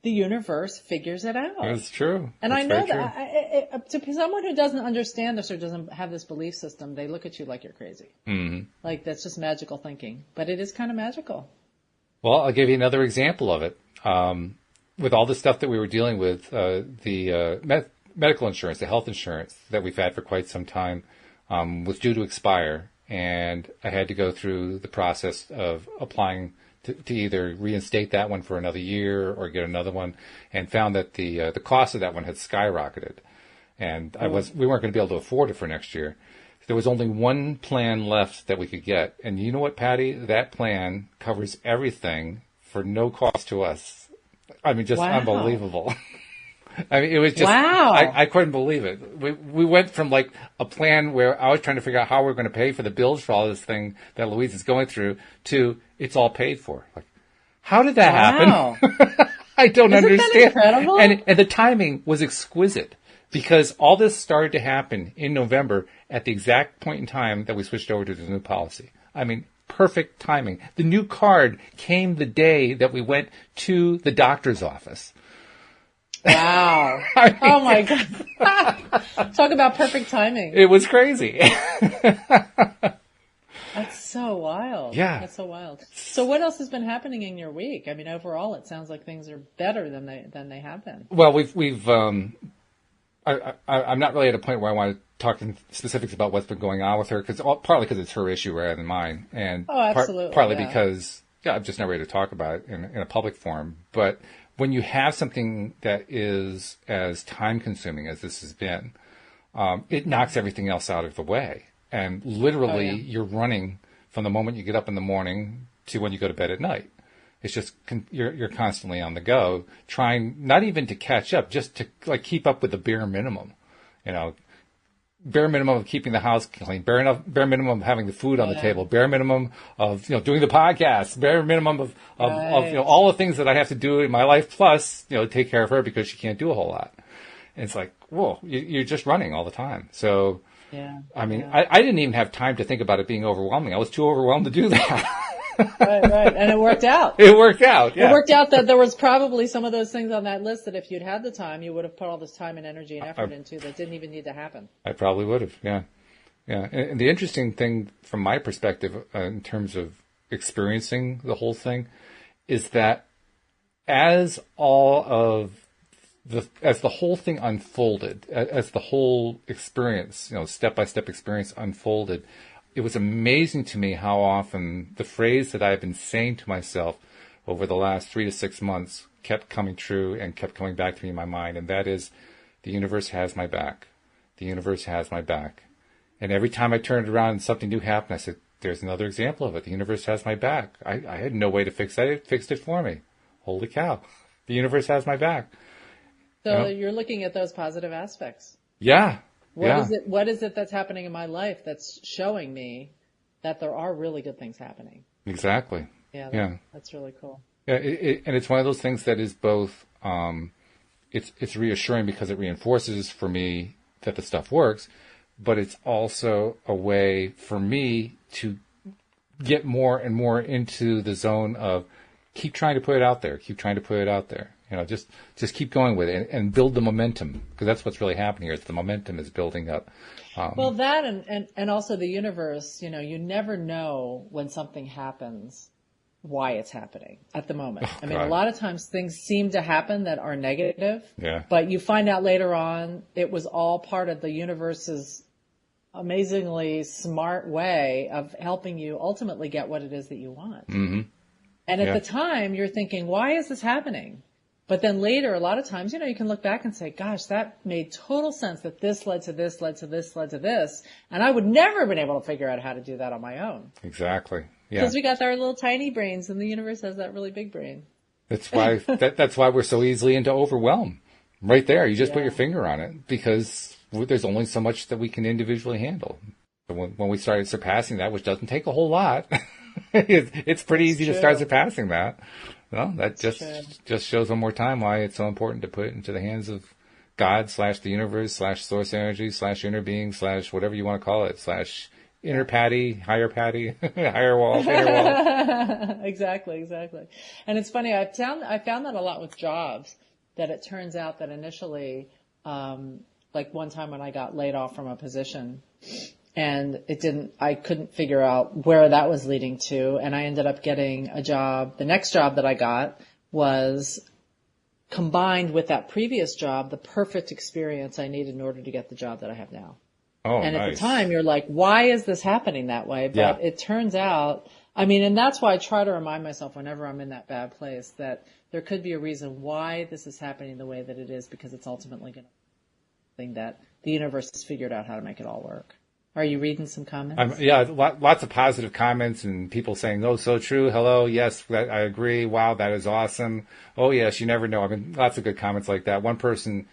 the universe figures it out. It's true. And That's I know very that to someone who doesn't understand this or doesn't have this belief system, they look at you like you're crazy. Mm-hmm. Like that's just magical thinking. But it is kind of magical. Well, I'll give you another example of it. With all the stuff that we were dealing with, the medical insurance, the health insurance that we've had for quite some time, was due to expire. And I had to go through the process of applying to either reinstate that one for another year or get another one, and found that the cost of that one had skyrocketed. And we weren't going to be able to afford it for next year. There was only one plan left that we could get. And you know what, Patty? That plan covers everything for no cost to us. I mean, just unbelievable. I mean, it was just, wow. I couldn't believe it. We went from like a plan where I was trying to figure out how we're going to pay for the bills for all this thing that Louise is going through to it's all paid for. Like, how did that happen? I don't understand. That incredible? And the timing was exquisite because all this started to happen in November at the exact point in time that we switched over to the new policy. I mean, perfect timing. The new card came the day that we went to the doctor's office. Wow. I mean, oh my God. Talk about perfect timing. It was crazy. That's so wild. Yeah. That's so wild. So what else has been happening in your week? I mean, overall, it sounds like things are better than they have been. Well, I'm not really at a point where I want to talk in specifics about what's been going on with her, partly because it's her issue rather than mine. And absolutely. Partly because I'm just not ready to talk about it in a public forum. But when you have something that is as time-consuming as this has been, it knocks everything else out of the way. And literally, you're running from the moment you get up in the morning to when you go to bed at night. It's just you're constantly on the go, trying not even to catch up, just to like keep up with the bare minimum. You know, bare minimum of keeping the house clean, bare minimum of having the food on the table, bare minimum of doing the podcast, bare minimum of all the things that I have to do in my life, plus take care of her because she can't do a whole lot. And it's like, whoa, you're just running all the time. So, I mean, I didn't even have time to think about it being overwhelming. I was too overwhelmed to do that. Right. And it worked out. It worked out, yeah. It worked out that there was probably some of those things on that list that if you'd had the time, you would have put all this time and energy and effort into that didn't even need to happen. I probably would have, yeah. And the interesting thing from my perspective in terms of experiencing the whole thing is that as the whole thing unfolded, as the whole experience, step-by-step experience unfolded, it was amazing to me how often the phrase that I've been saying to myself over the last 3 to 6 months kept coming true and kept coming back to me in my mind. And that is, the universe has my back. The universe has my back. And every time I turned around and something new happened, I said, there's another example of it. The universe has my back. I had no way to fix that. It fixed it for me. Holy cow. The universe has my back. So you're looking at those positive aspects. Yeah. What is it that's happening in my life that's showing me that there are really good things happening? Exactly. That's really cool. Yeah, and it's one of those things that is both, it's reassuring because it reinforces for me that the stuff works, but it's also a way for me to get more and more into the zone of keep trying to put it out there, just keep going with it and build the momentum, because that's what's really happening here. It's the momentum is building up. Well, that and also the universe, you never know when something happens, why it's happening at the moment. Oh, I mean, a lot of times things seem to happen that are negative, yeah. But you find out later on it was all part of the universe's amazingly smart way of helping you ultimately get what it is that you want. Mm-hmm. And at the time, you're thinking, why is this happening? But then later, a lot of times, you can look back and say, gosh, that made total sense that this led to this, led to this, led to this. And I would never have been able to figure out how to do that on my own. Exactly. Yeah. Because we got our little tiny brains and the universe has that really big brain. That's why, that's why we're so easily into overwhelm. Right there. You just put your finger on it, because there's only so much that we can individually handle. When we started surpassing that, which doesn't take a whole lot, it's pretty easy to start surpassing that. Well, that just shows one more time why it's so important to put it into the hands of God / the universe / source energy / inner being / whatever you want to call it / Inner Patty, higher Patty, higher Walt, inner Walt. Exactly. And it's funny, I found that a lot with jobs, that it turns out that initially, like one time when I got laid off from a position, and I couldn't figure out where that was leading to, and I ended up getting a job. The next job that I got was combined with that previous job, the perfect experience I needed in order to get the job that I have now. Oh, and nice. at the time, you're like, why is this happening that way? But it turns out, I mean, and that's why I try to remind myself whenever I'm in that bad place that there could be a reason why this is happening the way that it is, because it's ultimately going to be something that the universe has figured out how to make it all work. Are you reading some comments? Lots of positive comments and people saying, oh, so true. Hello. Yes, I agree. Wow, that is awesome. Oh, yes, you never know. I mean, lots of good comments like that. One person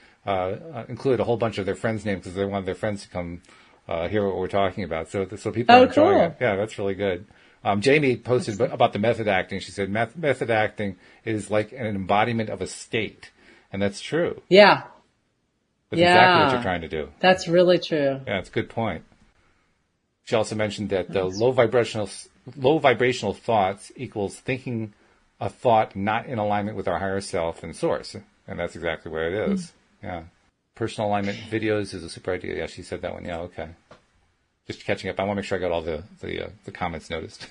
included a whole bunch of their friends' names because they wanted their friends to come hear what we're talking about. So people are enjoying it. Yeah, that's really good. Jamie posted about the method acting. She said method acting is like an embodiment of a state. And that's true. Yeah. That's exactly what you're trying to do. That's really true. Yeah, it's a good point. She also mentioned that the low vibrational thoughts equals thinking a thought not in alignment with our higher self and source. And that's exactly where it is. Yeah. Personal alignment videos is a super idea. Yeah, she said that one. Yeah, okay. Just catching up. I want to make sure I got all the comments noticed.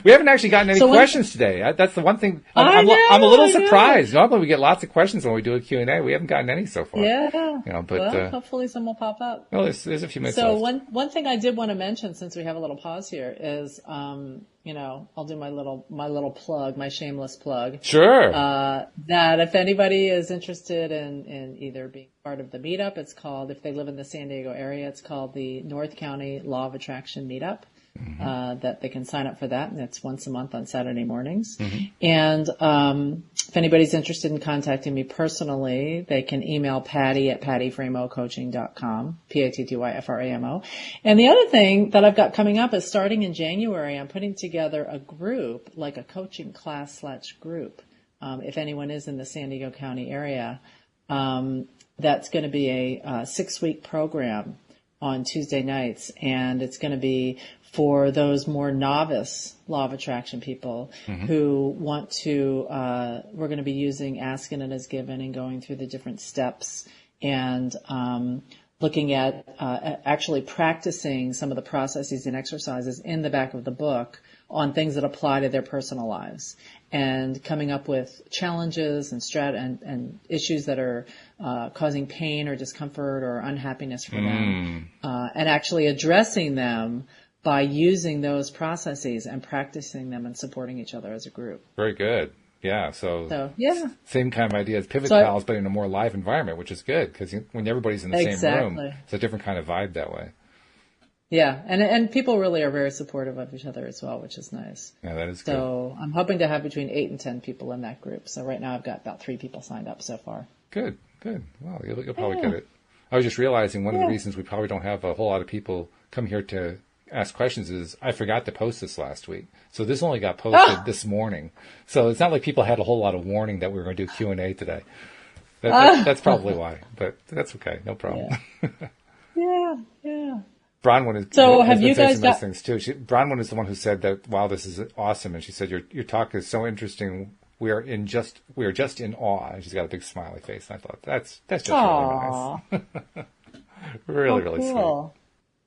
We haven't actually gotten any questions today. That's the one thing. I'm a little surprised. Normally we get lots of questions when we do a Q&A. We haven't gotten any so far. Yeah. But hopefully some will pop up. Well, there's a few minutes left. So one thing I did want to mention, since we have a little pause here, is I'll do my little plug, my shameless plug. Sure. That if anybody is interested in either being part of the meetup, it's called, if they live in the San Diego area, it's called the North County Law of Attraction Meetup. That they can sign up for that, and it's once a month on Saturday mornings. And if anybody's interested in contacting me personally, they can email Patty at pattyframo.coaching.com, PATTYFRAMO. And the other thing that I've got coming up is starting in January, I'm putting together a group, like a coaching class/group, if anyone is in the San Diego County area. That's going to be a 6-week program on Tuesday nights, and it's going to be for those more novice law of attraction people who want to, we're going to be using Asking It As Given and going through the different steps and looking at actually practicing some of the processes and exercises in the back of the book on things that apply to their personal lives, and coming up with challenges and and issues that are causing pain or discomfort or unhappiness for them, and actually addressing them by using those processes and practicing them and supporting each other as a group. Very good. Yeah. So same kind of idea as Pivot Pals, but in a more live environment, which is good because when everybody's in the same room, it's a different kind of vibe that way. Yeah, and people really are very supportive of each other as well, which is nice. Yeah, that is good. So I'm hoping to have between 8 and 10 people in that group. So right now I've got about 3 people signed up so far. Good. Well, you'll probably get it. I was just realizing one of the reasons we probably don't have a whole lot of people come here to ask questions is I forgot to post this last week. So this only got posted this morning. So it's not like people had a whole lot of warning that we were going to do Q&A today. That's probably why, but that's okay. No problem. Yeah. Bronwyn have you guys got things too? Bronwyn is the one who said that, wow, this is awesome. And she said, your talk is so interesting. We are just in awe. And she's got a big smiley face. And I thought that's just really nice. really cool. Sweet.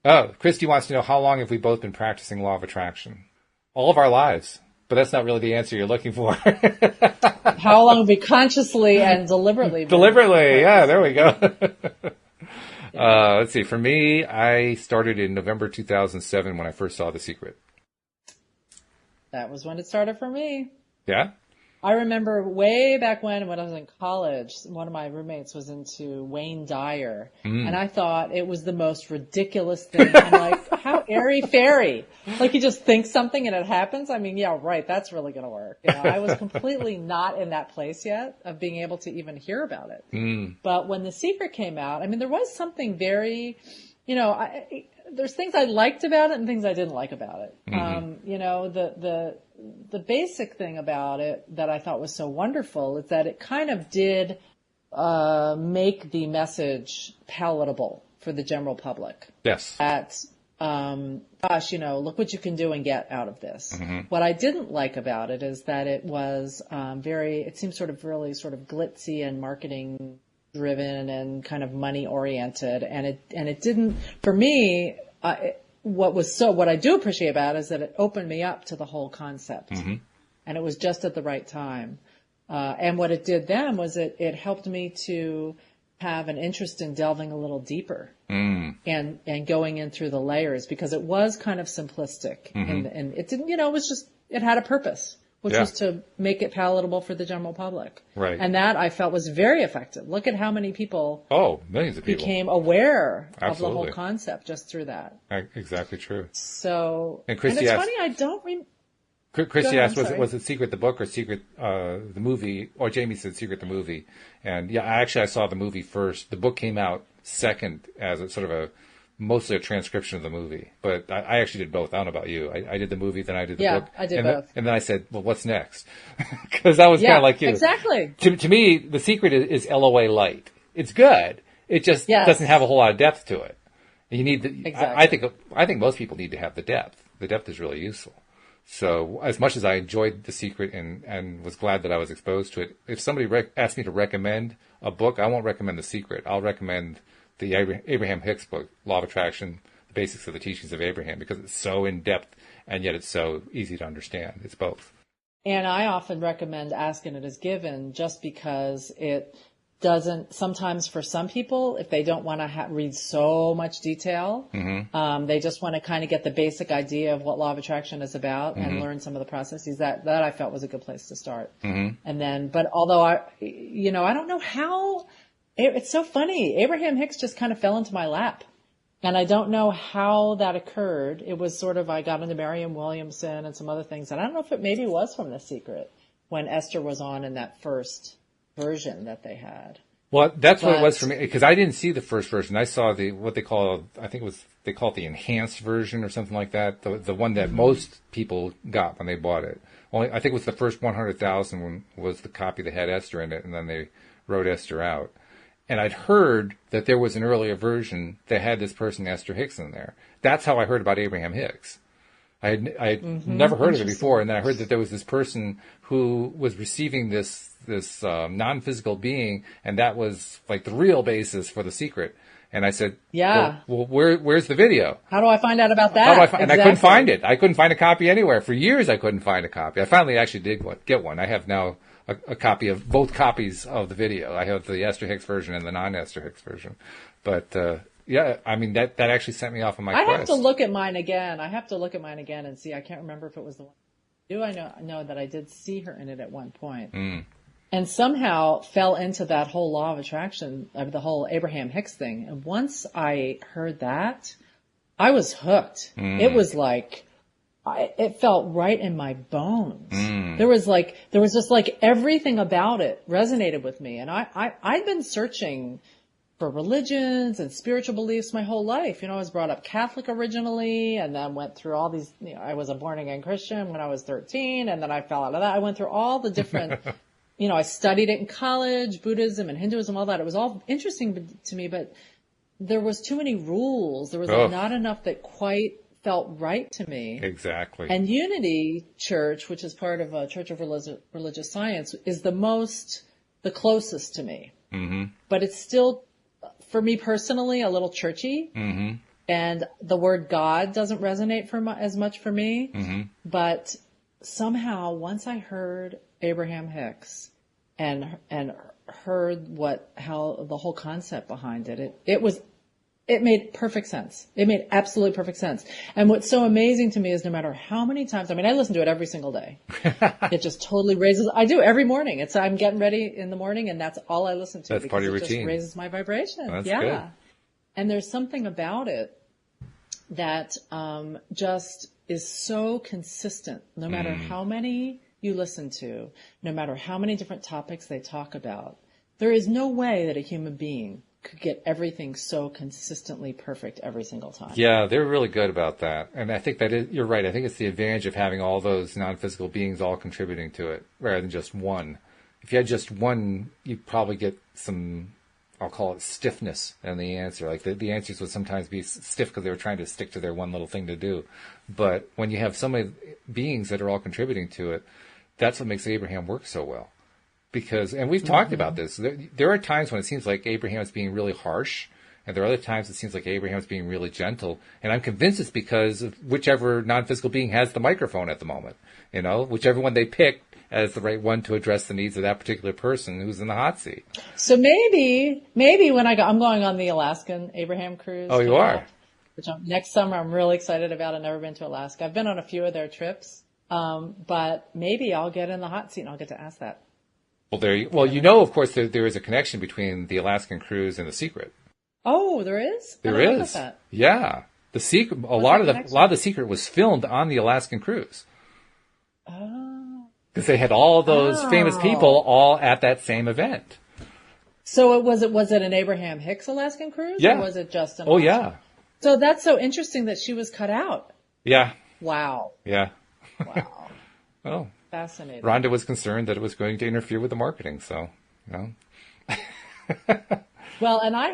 Oh, Christy wants to know, how long have we both been practicing law of attraction? All of our lives. But that's not really the answer you're looking for. How long have we consciously and deliberately yeah, there we go. Let's see. For me, I started in November 2007 when I first saw The Secret. That was when it started for me. Yeah? I remember way back when I was in college, one of my roommates was into Wayne Dyer, and I thought it was the most ridiculous thing. I'm like, how airy-fairy. Like, you just think something and it happens? I mean, yeah, right, that's really going to work. I was completely not in that place yet of being able to even hear about it. But when The Secret came out, I mean, there was something very, there's things I liked about it and things I didn't like about it. The basic thing about it that I thought was so wonderful is that it kind of did make the message palatable for the general public. Yes. That gosh, look what you can do and get out of this. Mm-hmm. What I didn't like about it is that it was it seemed sort of really sort of glitzy and marketing driven and kind of money oriented. And it didn't, for me, what I do appreciate about it is that it opened me up to the whole concept. Mm-hmm. And it was just at the right time. And what it did then was it helped me to have an interest in delving a little deeper and going in through the layers, because it was kind of simplistic and it didn't, it had a purpose, which was to make it palatable for the general public. Right. And that I felt was very effective. Look at how many people millions of people became aware Absolutely. of the whole concept just through that. Exactly true. So, and it's funny, I don't Christy asked, was it Secret the book or Secret the movie? Or Jamie said Secret the movie. And I saw the movie first. The book came out second as a sort of mostly a transcription of the movie. But I actually did both. I don't know about you. I did the movie, then I did the book. Yeah, I did both. And then I said, well, what's next? Because that was kind of like you. Exactly. To me, The Secret is LOA light. It's good. It just doesn't have a whole lot of depth to it. You need exactly. I think most people need to have the depth. The depth is really useful. So as much as I enjoyed The Secret and was glad that I was exposed to it, if somebody asked me to recommend a book, I won't recommend The Secret. I'll recommend the Abraham Hicks book, Law of Attraction, The Basics of the Teachings of Abraham, because it's so in-depth and yet it's so easy to understand. It's both. And I often recommend Asking It Is Given, just because it doesn't, sometimes for some people, if they don't want to read so much detail, they just want to kind of get the basic idea of what law of attraction is about and learn some of the processes, that I felt was a good place to start. And then, but although I don't know how, it's so funny. Abraham Hicks just kind of fell into my lap. And I don't know how that occurred. It was sort of, I got into Marianne Williamson and some other things. And I don't know if it maybe was from The Secret when Esther was on in that first version that they had. Well, that's what it was for me, because I didn't see the first version. I saw what they call, they call it the enhanced version or something like that, the one that most people got when they bought it. Only, I think it was the first 100,000 one was the copy that had Esther in it, and then they wrote Esther out. And I'd heard that there was an earlier version that had this person, Esther Hicks, in there. That's how I heard about Abraham Hicks. I had never heard of it before, and then I heard that there was this person who was receiving this non-physical being, and that was like the real basis for The Secret. And I said, well, where's the video? How do I find out about that? How do I find? And I couldn't find it. I couldn't find a copy anywhere. For years, I couldn't find a copy. I finally actually did get one. I have now a copy of both copies of the video. I have the Esther Hicks version and the non-Esther Hicks version. But I mean, that actually sent me off on my quest. I have to look at mine again. And see. I can't remember if it was the one. I know that I did see her in it at one point. And somehow fell into that whole law of attraction, of the whole Abraham Hicks thing. And once I heard that, I was hooked. It was like, it felt right in my bones. There was just like everything about it resonated with me. And I'd been searching for religions and spiritual beliefs my whole life. I was brought up Catholic originally, and then went through all these, I was a born again Christian when I was 13, and then I fell out of that. I went through all the different, I studied it in college, Buddhism and Hinduism, all that. It was all interesting to me, but there was too many rules. There was not enough that quite felt right to me. Exactly. And Unity Church, which is part of a Church of Religious Science, is the closest to me. But it's still, for me personally, a little churchy. And the word God doesn't resonate as much for me. But somehow, once I heard Abraham Hicks and heard how the whole concept behind it, it made perfect sense. It made absolutely perfect sense. And what's so amazing to me is no matter how many times, I listen to it every single day. It just totally I do every morning. I'm getting ready in the morning, and that's all I listen to. That's part of your routine. It just raises my vibration. That's good. And there's something about it that just is so consistent, no matter how many you listen to, no matter how many different topics they talk about. There is no way that a human being could get everything so consistently perfect every single time. Yeah, they're really good about that. And I think you're right. I think it's the advantage of having all those non-physical beings all contributing to it rather than just one. If you had just one, you'd probably get some I'll call it stiffness in the answer. Like the answers would sometimes be stiff because they were trying to stick to their one little thing to do. But when you have so many beings that are all contributing to it, that's what makes Abraham work so well. Because, and we've talked about this, there are times when it seems like Abraham is being really harsh, and there are other times it seems like Abraham's being really gentle. And I'm convinced it's because of whichever non-physical being has the microphone at the moment. You know, whichever one they pick as the right one to address the needs of that particular person who's in the hot seat. So maybe when I'm going on the Alaskan Abraham cruise. Oh, you are? Which next summer I'm really excited about. I've never been to Alaska. I've been on a few of their trips. But maybe I'll get in the hot seat and I'll get to ask that. Well, you know, of course, there is a connection between the Alaskan cruise and The Secret. Oh, there is? There is. Yeah. The Secret, a lot of The Secret was filmed on the Alaskan cruise. Oh. Because they had all those famous people all at that same event. So was it an Abraham Hicks Alaskan cruise? Yeah. Or was it just an Oh, yeah. So that's so interesting that she was cut out. Yeah. Wow. Yeah. Wow. Oh. Fascinating. Rhonda was concerned that it was going to interfere with the marketing, so, you know. Well, and I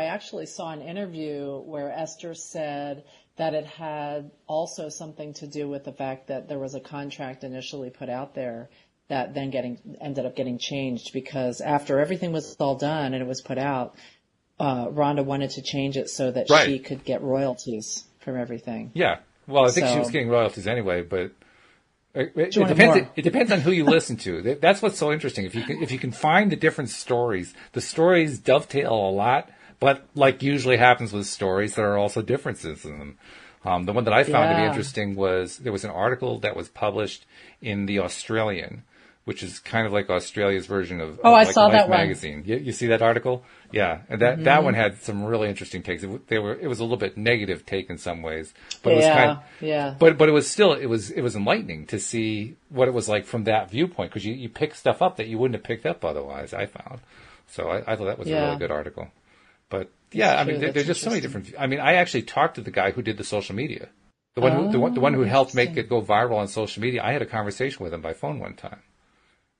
actually saw an interview where Esther said that it had also something to do with the fact that there was a contract initially put out there that then ended up getting changed because after everything was all done and it was put out, Rhonda wanted to change it so that she could get royalties from everything. Yeah. Well, I think she was getting royalties anyway, but it depends on who you listen to. That's what's so interesting. If you can find the different stories, the stories dovetail a lot, but like usually happens with stories, there are also differences in them. The one that I found to be interesting was there was an article that was published in The Australian, which is kind of like Australia's version of I like saw Life that magazine. You see that article? Yeah, and that one had some really interesting takes. It was a little bit negative take in some ways, but it was but it was still it was enlightening to see what it was like from that viewpoint because you pick stuff up that you wouldn't have picked up otherwise. I found, so I thought that was a really good article. But yeah, I mean, there's just so many different. I mean, I actually talked to the guy who did the social media, the one who helped make it go viral on social media. I had a conversation with him by phone one time.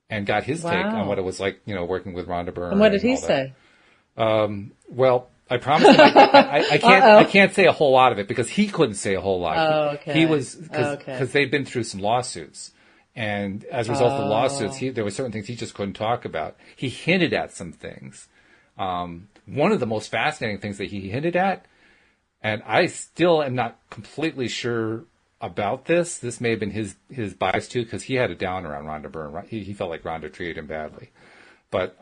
And got his take on what it was like, you know, working with Rhonda Byrne. And what did he say? Well, I promised him I can't say a whole lot of it because he couldn't say a whole lot. Oh, okay. He was because they'd been through some lawsuits, and as a result of the lawsuits, there were certain things he just couldn't talk about. He hinted at some things. One of the most fascinating things that he hinted at, and I still am not completely sure about this. This may have been his bias too, because he had a downer on Rhonda Byrne. He felt like Rhonda treated him badly. But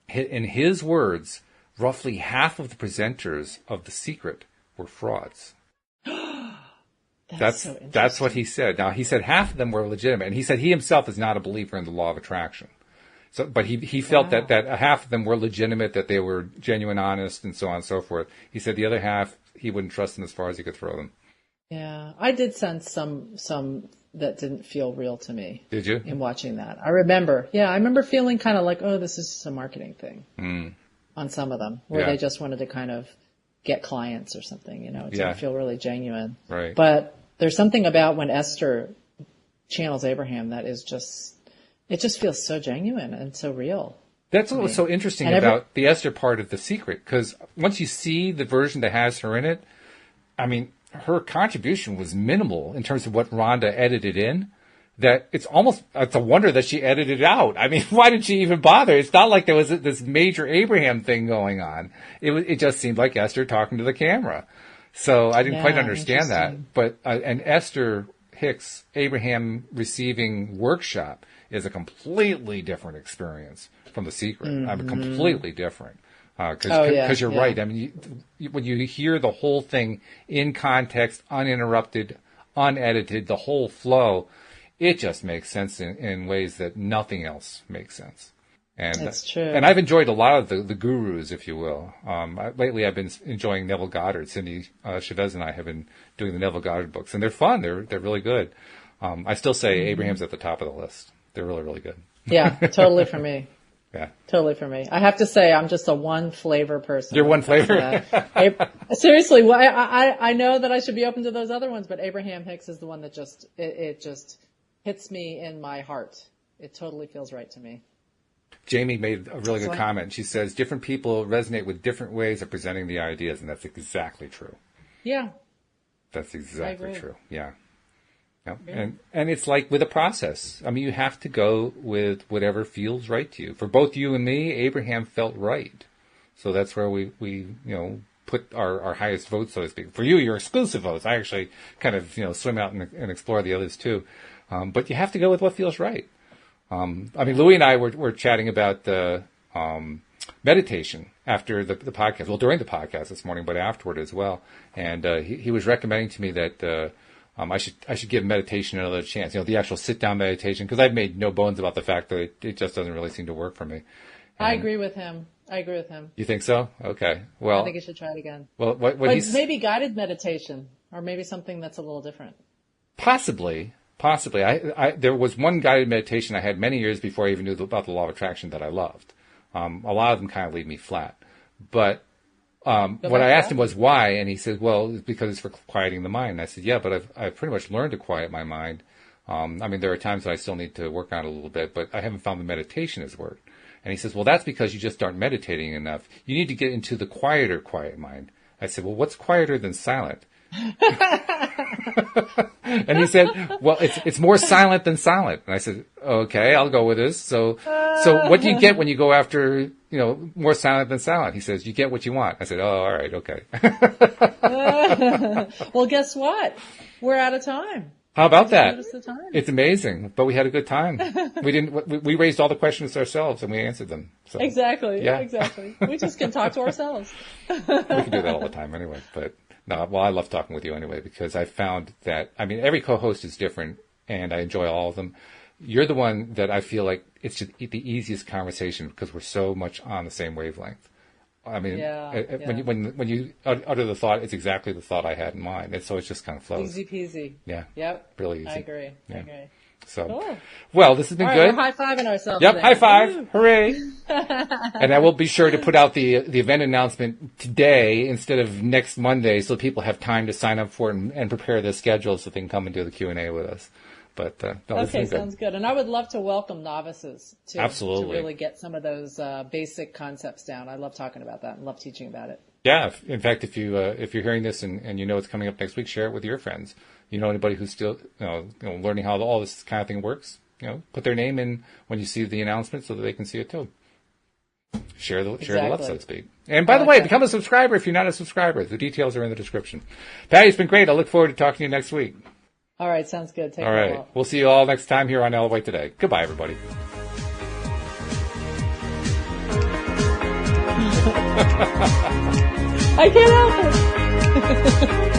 in his words, roughly half of the presenters of The Secret were frauds. That's what he said. Now he said half of them were legitimate, and he said he himself is not a believer in the law of attraction. So, but he felt that half of them were legitimate, that they were genuine, honest, and so on and so forth. He said the other half he wouldn't trust them as far as he could throw them. Yeah, I did sense some that didn't feel real to me. Did you? In watching that. I remember feeling kind of like, oh, this is just a marketing thing on some of them, where they just wanted to kind of get clients or something, you know. It didn't feel really genuine. Right. But there's something about when Esther channels Abraham that is just, it just feels so genuine and so real. That's what was so interesting about the Esther part of The Secret, because once you see the version that has her in it, I mean, her contribution was minimal in terms of what Rhonda edited in, that it's a wonder that she edited it out. I mean, why did she even bother? It's not like there was this major Abraham thing going on. It just seemed like Esther talking to the camera. So I didn't quite understand that. But, and Esther Hicks, Abraham receiving workshop is a completely different experience from The Secret. I mean, completely different. Because you're right. I mean, when you hear the whole thing in context, uninterrupted, unedited, the whole flow, it just makes sense in ways that nothing else makes sense. And that's true. And I've enjoyed a lot of the gurus, if you will. Lately, I've been enjoying Neville Goddard. Cindy Chavez and I have been doing the Neville Goddard books, and they're fun. They're really good. I still say Abraham's at the top of the list. They're really, really good. Yeah, totally for me. Yeah. Totally for me. I have to say, I'm just a one flavor person. You're one flavor? Seriously, well, I know that I should be open to those other ones, but Abraham Hicks is the one that it just hits me in my heart. It totally feels right to me. Jamie made a really good Excellent. comment. She says different people resonate with different ways of presenting the ideas, and that's exactly true. Yeah. That's exactly agree. true. Yeah. Yeah. Yeah. And it's like with a process. I mean, you have to go with whatever feels right to you. For both you and me, Abraham felt right. So that's where we put our highest votes, so to speak. For you, your exclusive votes. I actually kind of, swim out and explore the others too. But you have to go with what feels right. I mean, Louis and I were chatting about meditation after the podcast. Well, during the podcast this morning, but afterward as well. And he was recommending to me that I should give meditation another chance. The actual sit down meditation, because I've made no bones about the fact that it just doesn't really seem to work for me. And I agree with him. You think so? Okay. Well, I think you should try it again. Well, but maybe guided meditation, or maybe something that's a little different. Possibly. There was one guided meditation I had many years before I even knew about the law of attraction that I loved. A lot of them kind of leave me flat. But what I asked him was why, and he said, well, it's because it's for quieting the mind. And I said, yeah, but I've pretty much learned to quiet my mind. I mean, there are times that I still need to work on it a little bit, but I haven't found the meditation has worked. And he says, well, that's because you just aren't meditating enough. You need to get into the quiet mind. I said, well, what's quieter than silent? And he said, well, it's more silent than silent. And I said, okay, I'll go with this. So what do you get when you go after, more silent than silent? He says, you get what you want. I said, oh, all right, okay. Well, guess what? We're out of time. How about that? The time. It's amazing, but we had a good time. We raised all the questions ourselves and we answered them. So, exactly. Yeah. Exactly. We just can talk to ourselves. We can do that all the time anyway, but no, well, I love talking with you anyway, because I found that, I mean, every co-host is different and I enjoy all of them. You're the one that I feel like it's just the easiest conversation because we're so much on the same wavelength. I mean, when you utter the thought, it's exactly the thought I had in mind. And so it just kind of flows. Easy peasy. Yeah. Yep. Really easy. I agree. So, cool. Well, this has been good. We're high-fiving ourselves. Yep, today. high five. Hooray. And I will be sure to put out the event announcement today instead of next Monday so people have time to sign up for it and prepare their schedules so they can come and do the Q&A with us. But okay, sounds good. And I would love to welcome novices to really get some of those basic concepts down. I love talking about that and love teaching about it. Yeah, in fact, if you're hearing this and you know it's coming up next week, share it with your friends. You know anybody who's still learning how all this kind of thing works? Put their name in when you see the announcement so that they can see it too. Share the love, so to speak. And by the way, become a subscriber if you're not a subscriber. The details are in the description. Patty, it's been great. I look forward to talking to you next week. All right, sounds good. Take all care. All right, we'll see you all next time here on LOA Today. Goodbye, everybody. I can't help it.